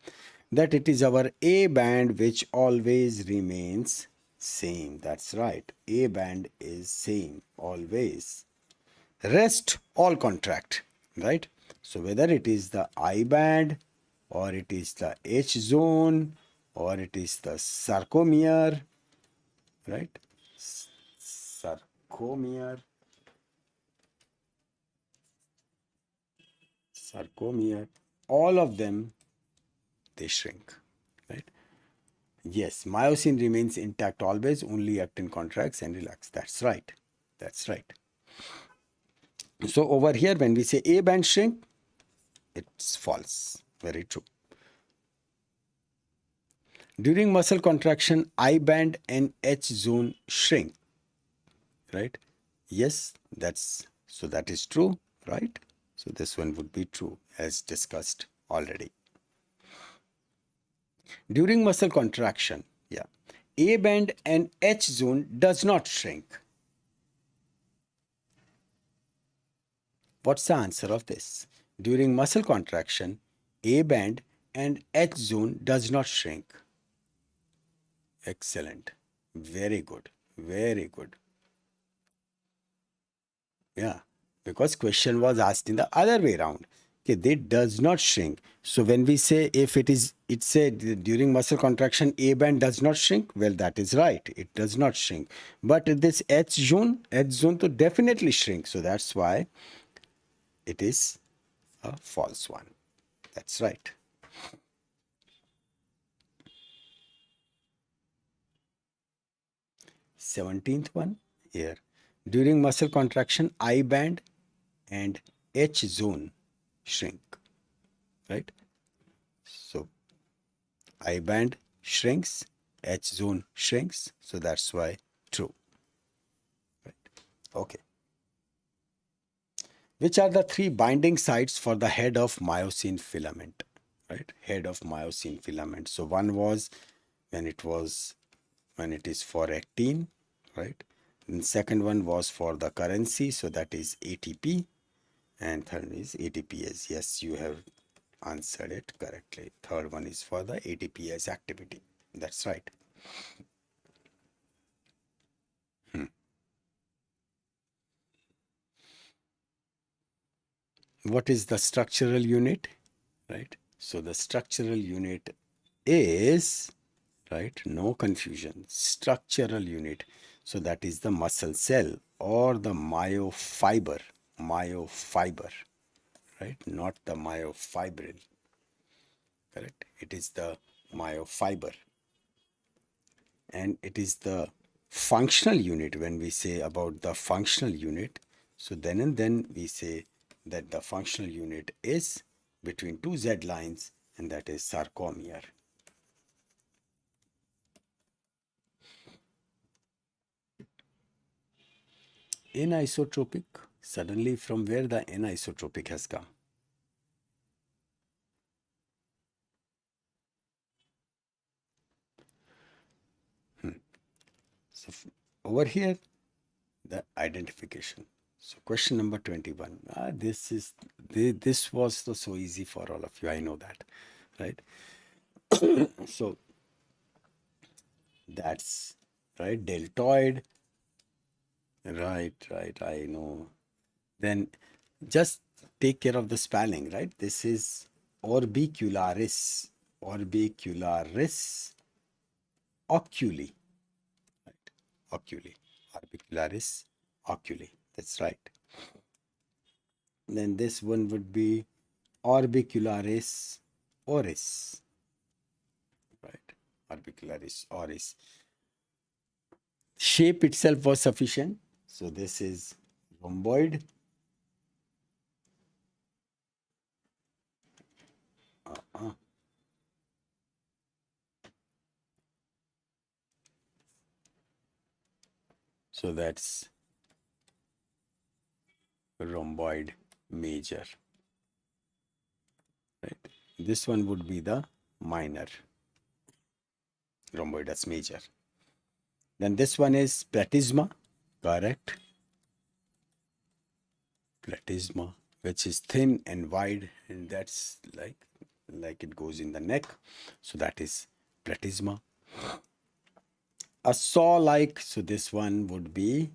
that it is our A band which always remains same. That's right. A band is same always. Rest all contract, right? So whether it is the I band or it is the H zone or it is the sarcomere, right? Sarcomere, all of them, they shrink, right? Yes, myosin remains intact always, only actin contracts and relax. That's right. That's right. So over here, when we say A band shrink, it's false. Very true. During muscle contraction, I band and H zone shrink, right? Yes, that is true, right? So this one would be true as discussed already. During muscle contraction, yeah, A band and H zone does not shrink. What's the answer of this? During muscle contraction, A band and H zone does not shrink. Excellent. Very good. Very good. Yeah, because question was asked in the other way around. Okay, they does not shrink. So when we say if it said during muscle contraction A band does not shrink, well that is right. It does not shrink. But this H zone to definitely shrink. So that's why it is a false one. That's right. 17th one here. During muscle contraction, I band and H zone shrink, right? So I band shrinks, H zone shrinks, so that's why true, right? Okay. Which are the three binding sites for the head of myosin filament, right? Head of myosin filament. So one was when it is for actin, right? And second one was for the currency, so that is ATP. And third is ATPase. Yes, you have answered it correctly. Third one is for the ATPase activity. That's right. What is the structural unit? Right. So the structural unit is, right, no confusion, structural unit. So that is the muscle cell or the myofiber. Myofiber, right? Not the myofibril. Correct. It is the myofiber. And it is the functional unit. When we say about the functional unit, so then and then we say that the functional unit is between two Z lines, and that is sarcomere. Anisotropic, suddenly from where the anisotropic has come? So over here, the identification. So question number 21. This was so easy for all of you. I know that, right? So that's right. Deltoid. Right, right. I know. Then just take care of the spelling, right? This is orbicularis. Orbicularis oculi. Right. Oculi. Orbicularis oculi. That's right. Then this one would be orbicularis oris. Right. Orbicularis oris. Shape itself was sufficient. So this is rhomboid. So that's rhomboid major. Right. This one would be the minor. Rhomboidus major. Then this one is platysma. Correct. Platysma, which is thin and wide, and that's like it goes in the neck. So that is platysma. A saw-like, so this one would be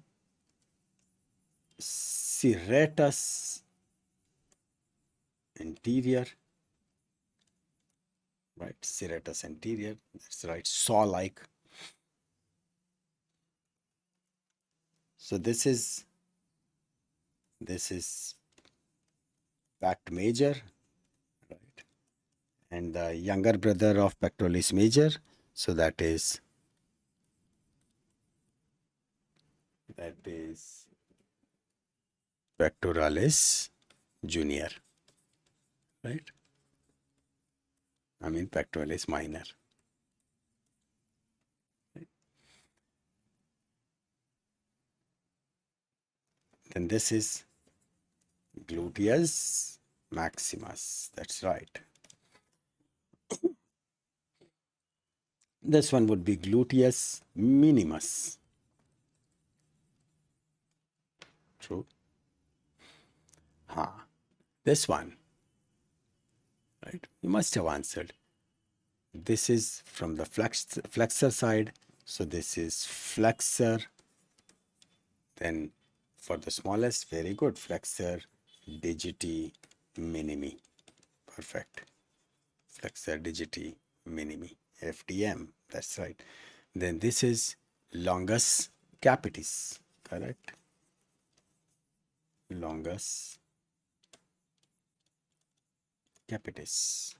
serratus anterior. Right, serratus anterior. That's right, saw-like. So this is pact major, right? And the younger brother of pectoralis major. So that is pectoralis junior, right? I mean pectoralis minor. Right? Then this is gluteus maximus. That's right. This one would be gluteus minimus. True. This one, right? You must have answered. This is from the flexor side. So this is flexor. Then for the smallest, very good, flexor digiti minimi. Perfect. Flexor digiti minimi. FDM. That's right. Then this is longus capitis. Correct. Longus capitis.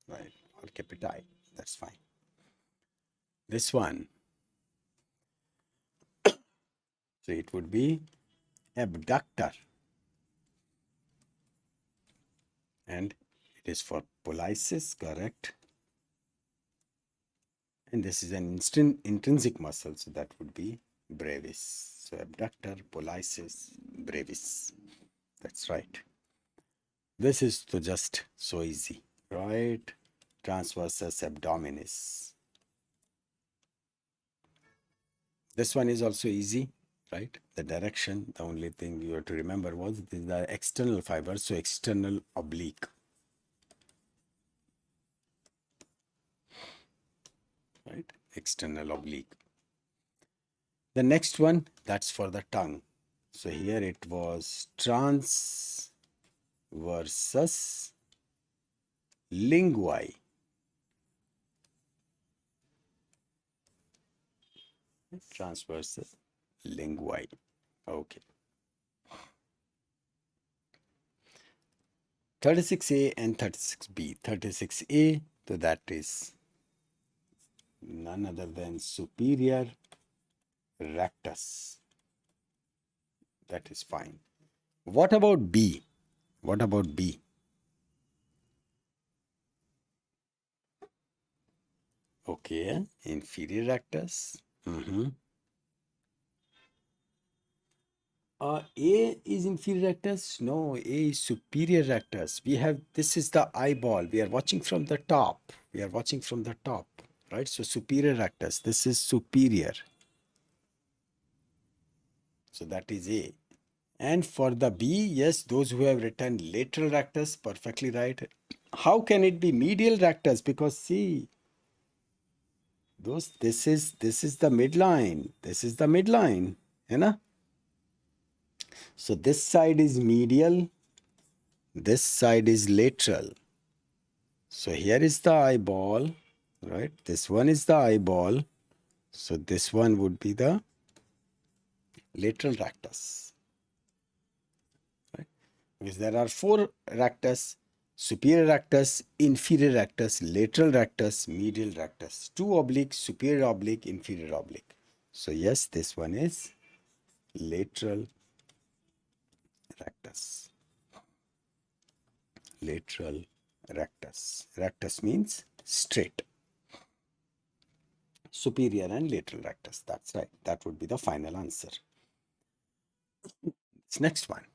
Right. Or capiti. That's fine. This one. So it would be abductor. And it is for pollicis, correct? And this is an intrinsic muscle, so that would be brevis. So abductor, pollicis, brevis. That's right. This is just so easy, right? Transversus abdominis. This one is also easy, right? The direction, the only thing you have to remember was this is the external fiber, so external oblique, right? External oblique. The next one, that's for the tongue. So here it was trans versus linguae. Transverse linguae. Okay. 36A and 36B. 36A, so that is none other than superior rectus. That is fine. What about B? What about B? Okay, inferior rectus. A is inferior rectus? No, A is superior rectus. We have, this is the eyeball. We are watching from the top. We are watching from the top, right? So superior rectus. This is superior. So that is A. And for the B, yes, those who have written lateral rectus, perfectly right. How can it be medial rectus? Because see, this is the midline. This is the midline, you know? So this side is medial, this side is lateral. So here is the eyeball, right? This one is the eyeball. So this one would be the lateral rectus, right? Because there are four rectus: superior rectus, inferior rectus, lateral rectus, medial rectus. Two oblique, superior oblique, inferior oblique. So yes, this one is lateral rectus. Lateral rectus. Rectus means straight. Superior and lateral rectus. That's right. That would be the final answer. This next one.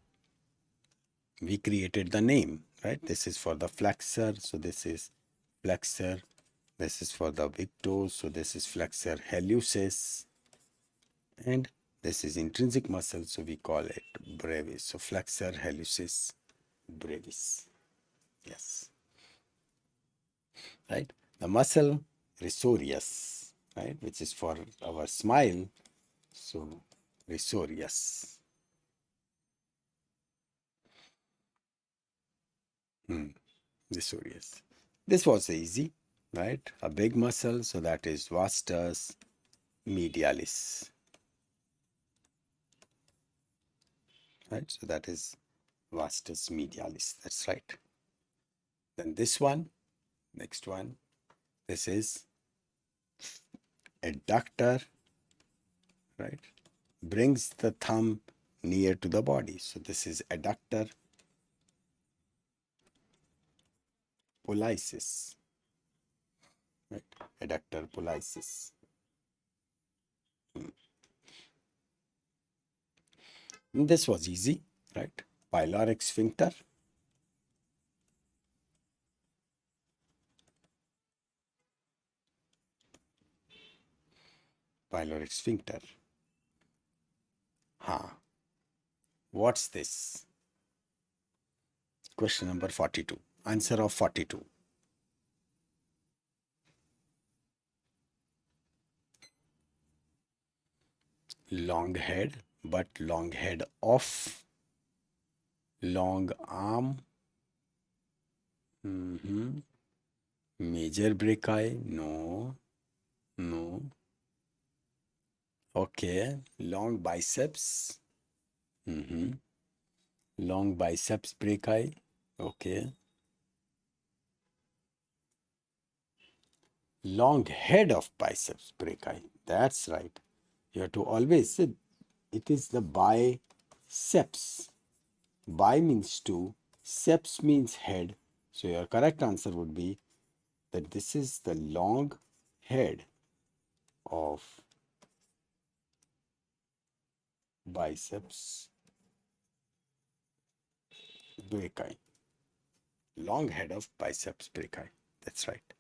We created the name, right? This is for the flexor. So this is flexor. This is for the big toes. So this is flexor hallucis. And this is intrinsic muscle. So we call it brevis. So flexor hallucis brevis. Yes. Right? The muscle risorius, right? Which is for our smile. So risorius. Risorius. This was easy, right? A big muscle, so that is vastus medialis. Right? So that is vastus medialis. That's right. Then this one, next one, this is adductor, right? Brings the thumb near to the body. So this is adductor pollicis, right? Adductor pollicis. And this was easy, right? Pyloric sphincter. Pyloric sphincter. What's this? Question number 42. Answer of 42. Long head, but long head of long arm. Major brachii? No. No. Okay. Long biceps. Long biceps brachii. Okay. Long head of biceps brachii. That's right. You have to always say it is the biceps. Bi means two, ceps means head. So your correct answer would be that this is the long head of biceps brachii. Long head of biceps brachii. That's right.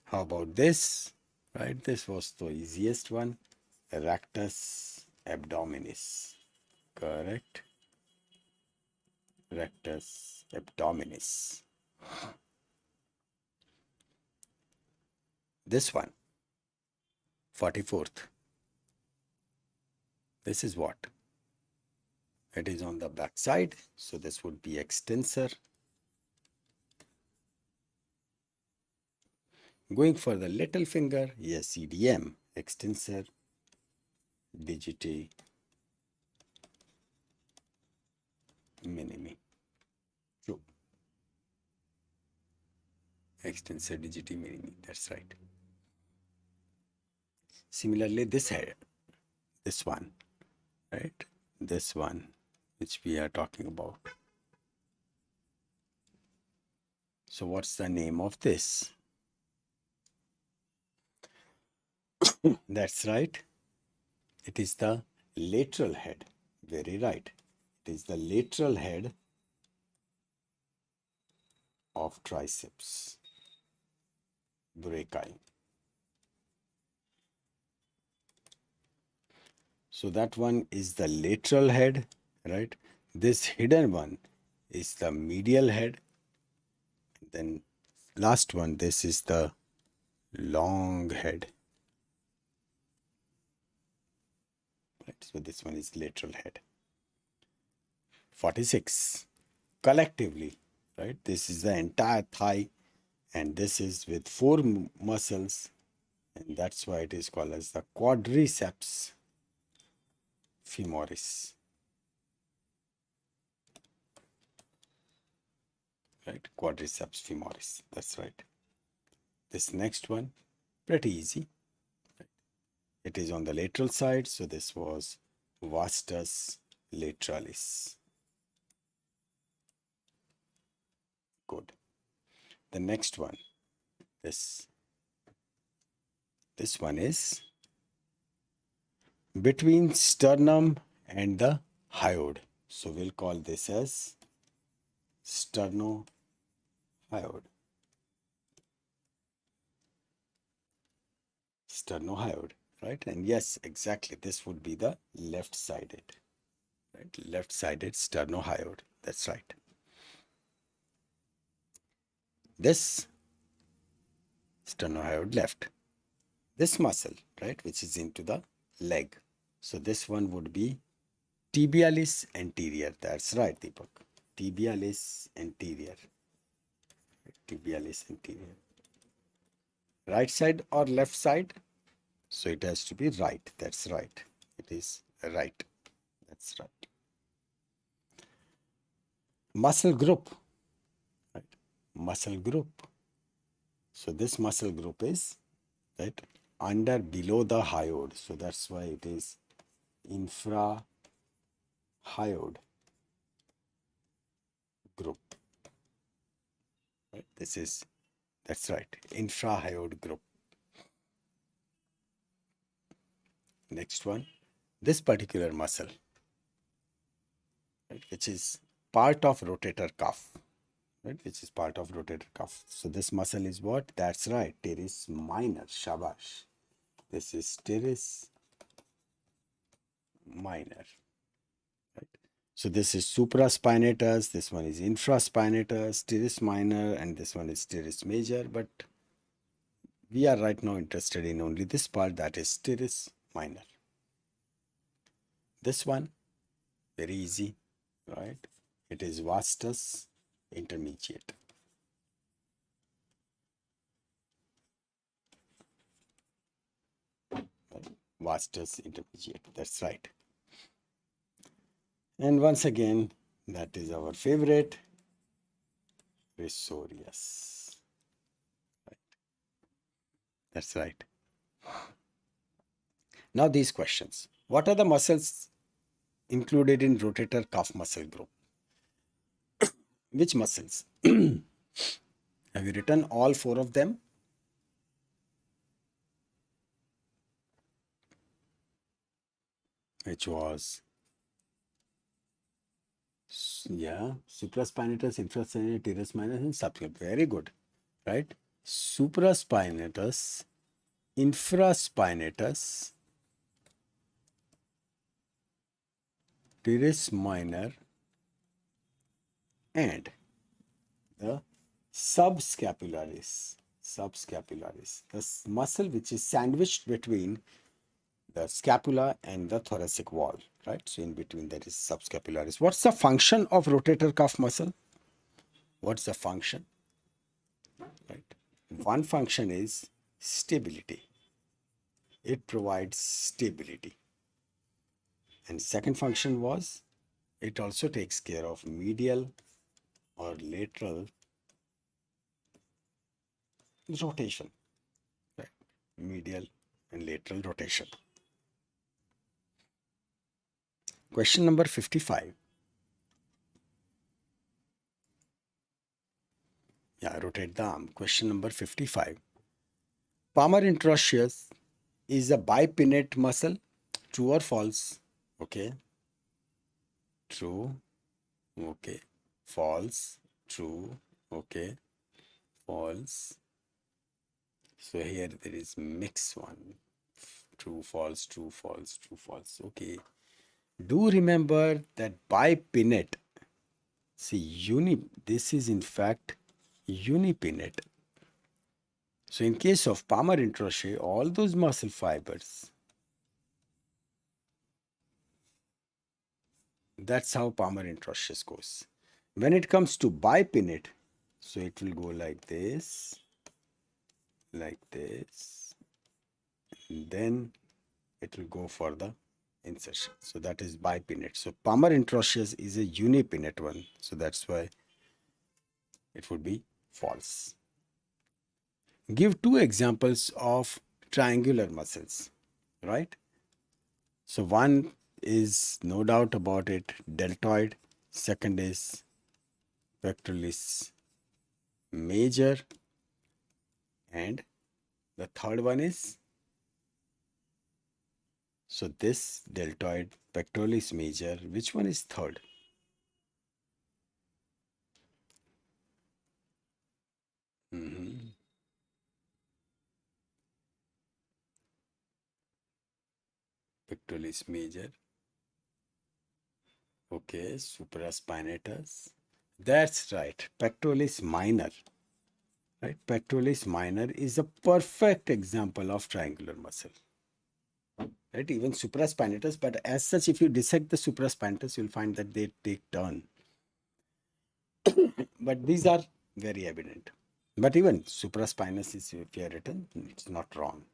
How about this? Right, this was the easiest one. Rectus abdominis. Correct. Rectus abdominis. This one, 44th. This is what? It is on the back side. So this would be extensor. Going for the little finger, yes, EDM, extensor digiti minimi. True. Extensor digiti minimi, that's right. Similarly, this head, this one, right? This one, which we are talking about. So what's the name of this? That's right. It is the lateral head. Very right. It is the lateral head of triceps brachii. So that one is the lateral head, right? This hidden one is the medial head. Then last one, this is the long head. Right? So this one is lateral head. 46. Collectively, right? This is the entire thigh, and this is with 4 muscles, and that's why it is called as the quadriceps femoris. Right? Quadriceps femoris. That's right. This next one, pretty easy. It is on the lateral side, so this was vastus lateralis. Good. The next one, this one is between sternum and the hyoid. So we'll call this as sternohyoid. Sternohyoid, right? And yes, exactly, this would be the left-sided, right? Left-sided sternohyoid. That's right. This sternohyoid left. This muscle, right, which is into the leg. So this one would be tibialis anterior. That's right, Deepak. Tibialis anterior. Tibialis anterior. Right side or left side? So it has to be right. That's right. It is right. That's right. Muscle group. Right. Muscle group. So this muscle group is right under below the hyoid. So that's why it is infrahyoid group. Right. That's right. Infrahyoid group. Next one, this particular muscle, right, which is part of rotator cuff, right, which is part of rotator cuff. So this muscle is what? That's right, teres minor. Shabash. This is teres minor. Right. So this is supraspinatus, this one is infraspinatus, teres minor, and this one is teres major. But we are right now interested in only this part, that is teres minor. This one, very easy, right? It is vastus intermediate. Vastus intermediate, that's right. And once again, that is our favorite, risorius. Right. That's right. Now these questions. What are the muscles included in rotator cuff muscle group? Which muscles? Have you written all 4 of them? Which was, yeah, supraspinatus, infraspinatus, teres minor, and subclavian. Very good, right? Supraspinatus, infraspinatus, teres minor and the subscapularis. Subscapularis, the muscle which is sandwiched between the scapula and the thoracic wall, right? So in between there is subscapularis. What's the function of rotator cuff muscle? What's the function? Right. One function is stability. It provides stability. And second function was it also takes care of medial or lateral rotation. Right. Medial and lateral rotation. Question number 55. Yeah, rotate the arm. Question number 55. Palmar interosseous is a bipinnate muscle. True or false? Okay. True. Okay. False. True. Okay. False. So here there is mix one. True, false, true, false, true, false. Okay. Do remember that bipinnate. See, this is in fact unipinnate. So in case of palmar interosseous, all those muscle fibers, that's how palmar interosseous goes. When it comes to bipinnate, so it will go like this, and then it will go for the insertion. So that is bipinnate. So palmar interosseous is a unipinnate one. So that's why it would be false. Give two examples of triangular muscles, right? So one is no doubt about it, deltoid. Second is pectoralis major. And the third one is, so this deltoid, pectoralis major, which one is third? Pectoralis major. Okay, supraspinatus. That's right, pectoralis minor. Right, pectoralis minor is a perfect example of triangular muscle. Right, even supraspinatus, but as such, if you dissect the supraspinatus, you'll find that they take turn. But these are very evident. But even supraspinous is, if you are written, it's not wrong.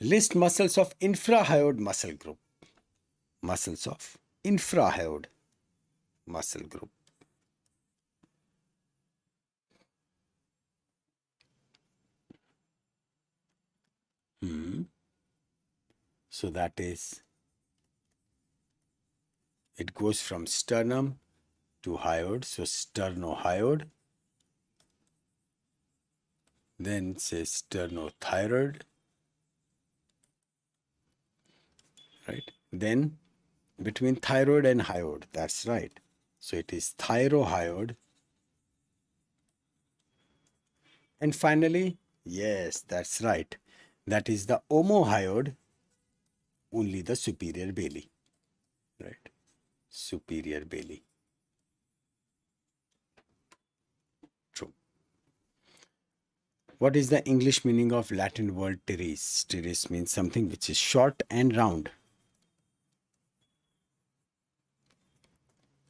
List muscles of infrahyoid muscle group. Muscles of infrahyoid muscle group. So that is, it goes from sternum to hyoid. So sternohyoid. Then say sternothyroid. Right. Then between thyroid and hyoid, that's right. So it is thyrohyoid. And finally, yes, that's right. That is the omohyoid, only the superior belly. Right. Superior belly. True. What is the English meaning of Latin word teres? Teres means something which is short and round.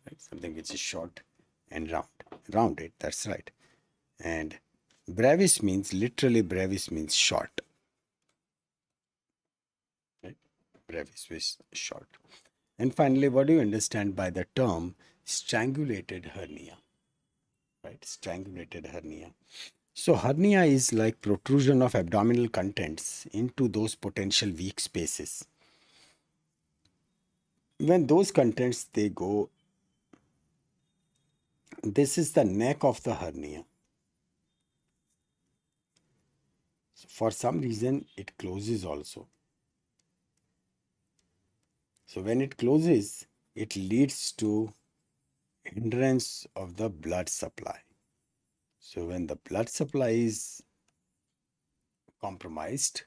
Right? Something which is short and round. Rounded, that's right. And brevis means, literally brevis means short. Right? Brevis is short. And finally, what do you understand by the term strangulated hernia? Right? Strangulated hernia. So hernia is like protrusion of abdominal contents into those potential weak spaces. When those contents, they go, this is the neck of the hernia. So for some reason, it closes also. So when it closes, it leads to hindrance of the blood supply. So when the blood supply is compromised,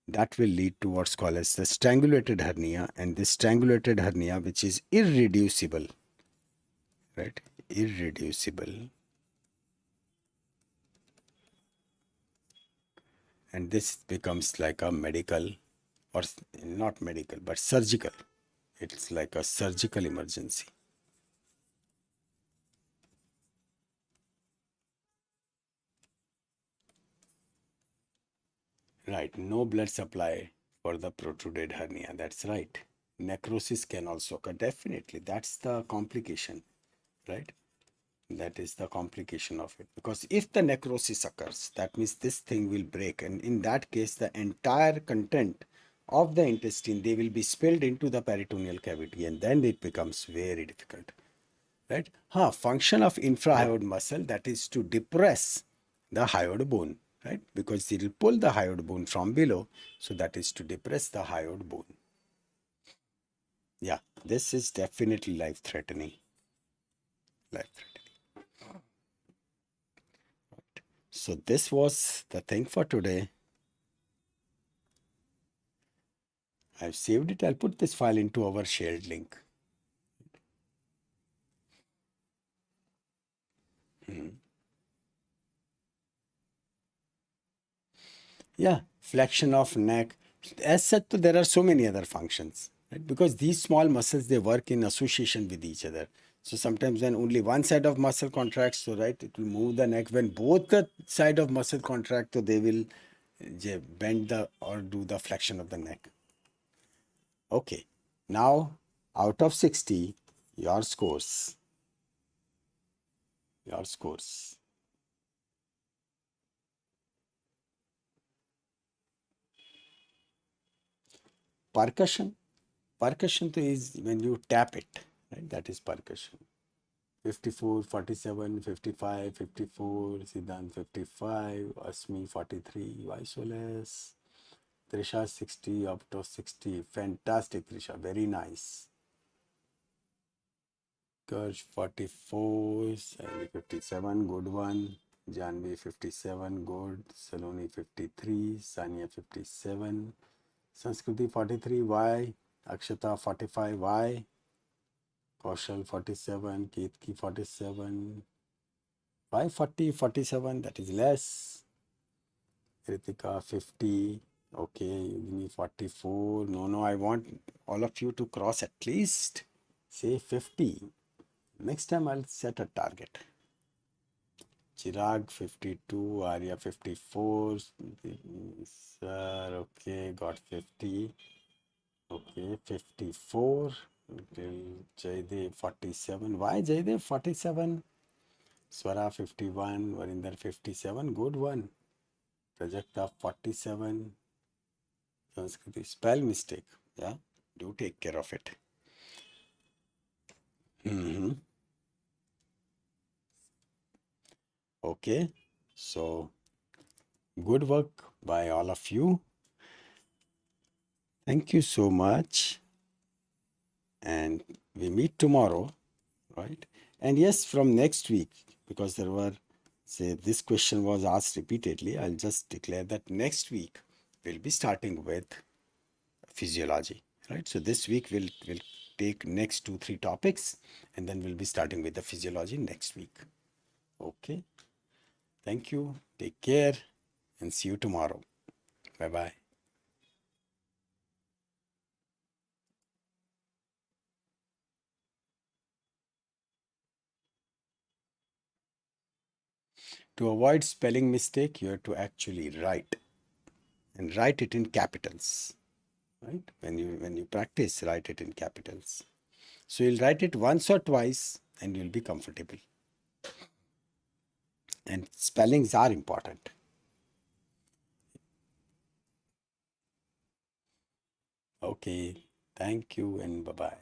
that will lead to what's called as the strangulated hernia, and this strangulated hernia, which is irreducible, right? Irreducible. And this becomes like a medical, or not medical, but surgical. It's like a surgical emergency. Right, no blood supply for the protruded hernia. That's right. Necrosis can also occur. Definitely, that's the complication, right? That is the complication of it. Because if the necrosis occurs, that means this thing will break. And in that case, the entire content of the intestine, they will be spilled into the peritoneal cavity, and then it becomes very difficult, right? Function of infrahyoid muscle, that is to depress the hyoid bone, right? Because it will pull the hyoid bone from below. So that is to depress the hyoid bone. Yeah, this is definitely life threatening. Life threatening. So this was the thing for today. I've saved it. I'll put this file into our shared link. Hmm. Yeah, flexion of neck. As such, there are so many other functions, right? Because these small muscles, they work in association with each other. So sometimes when only one side of muscle contracts, so right, it will move the neck. When both the side of muscle contract, so they will bend the or do the flexion of the neck. Okay, now out of 60, your scores. Your scores. Percussion. Percussion is when you tap it, right? That is percussion. 54, 47, 55, 54, Siddhant 55, Asmi 43, why so less? Trisha 60, up to 60. Fantastic, Trisha, very nice. Kirsch 44, Sally 57, good one. Janvi 57, good. Saloni 53, Sania 57, Sanskriti 43, why? Akshata 45, why? Kaushal 47, Ketki 47, why 40, 47, that is less. Kritika 50, okay, Yogini 44, no, I want all of you to cross at least, say 50. Next time I'll set a target. Chirag 52, Arya 54, sir, okay, got 50, okay, 54, Jaydev 47, why Jaydev 47? Swara 51, Varinder 57, good one. Prajakta 47, Sanskriti, spell mistake, yeah, do take care of it. Okay, so good work by all of you. Thank you so much. And we meet tomorrow, right? And yes, from next week, because there were, say, this question was asked repeatedly, I'll just declare that next week we'll be starting with physiology, right? So this week we'll take next 2-3 topics, and then we'll be starting with the physiology next week. Okay. Thank you. Take care and see you tomorrow. Bye bye. To avoid spelling mistake, you have to actually write, and write it in capitals, right? When you practice, write it in capitals. So you'll write it once or twice and you'll be comfortable. And spellings are important. Okay. Thank you and bye bye.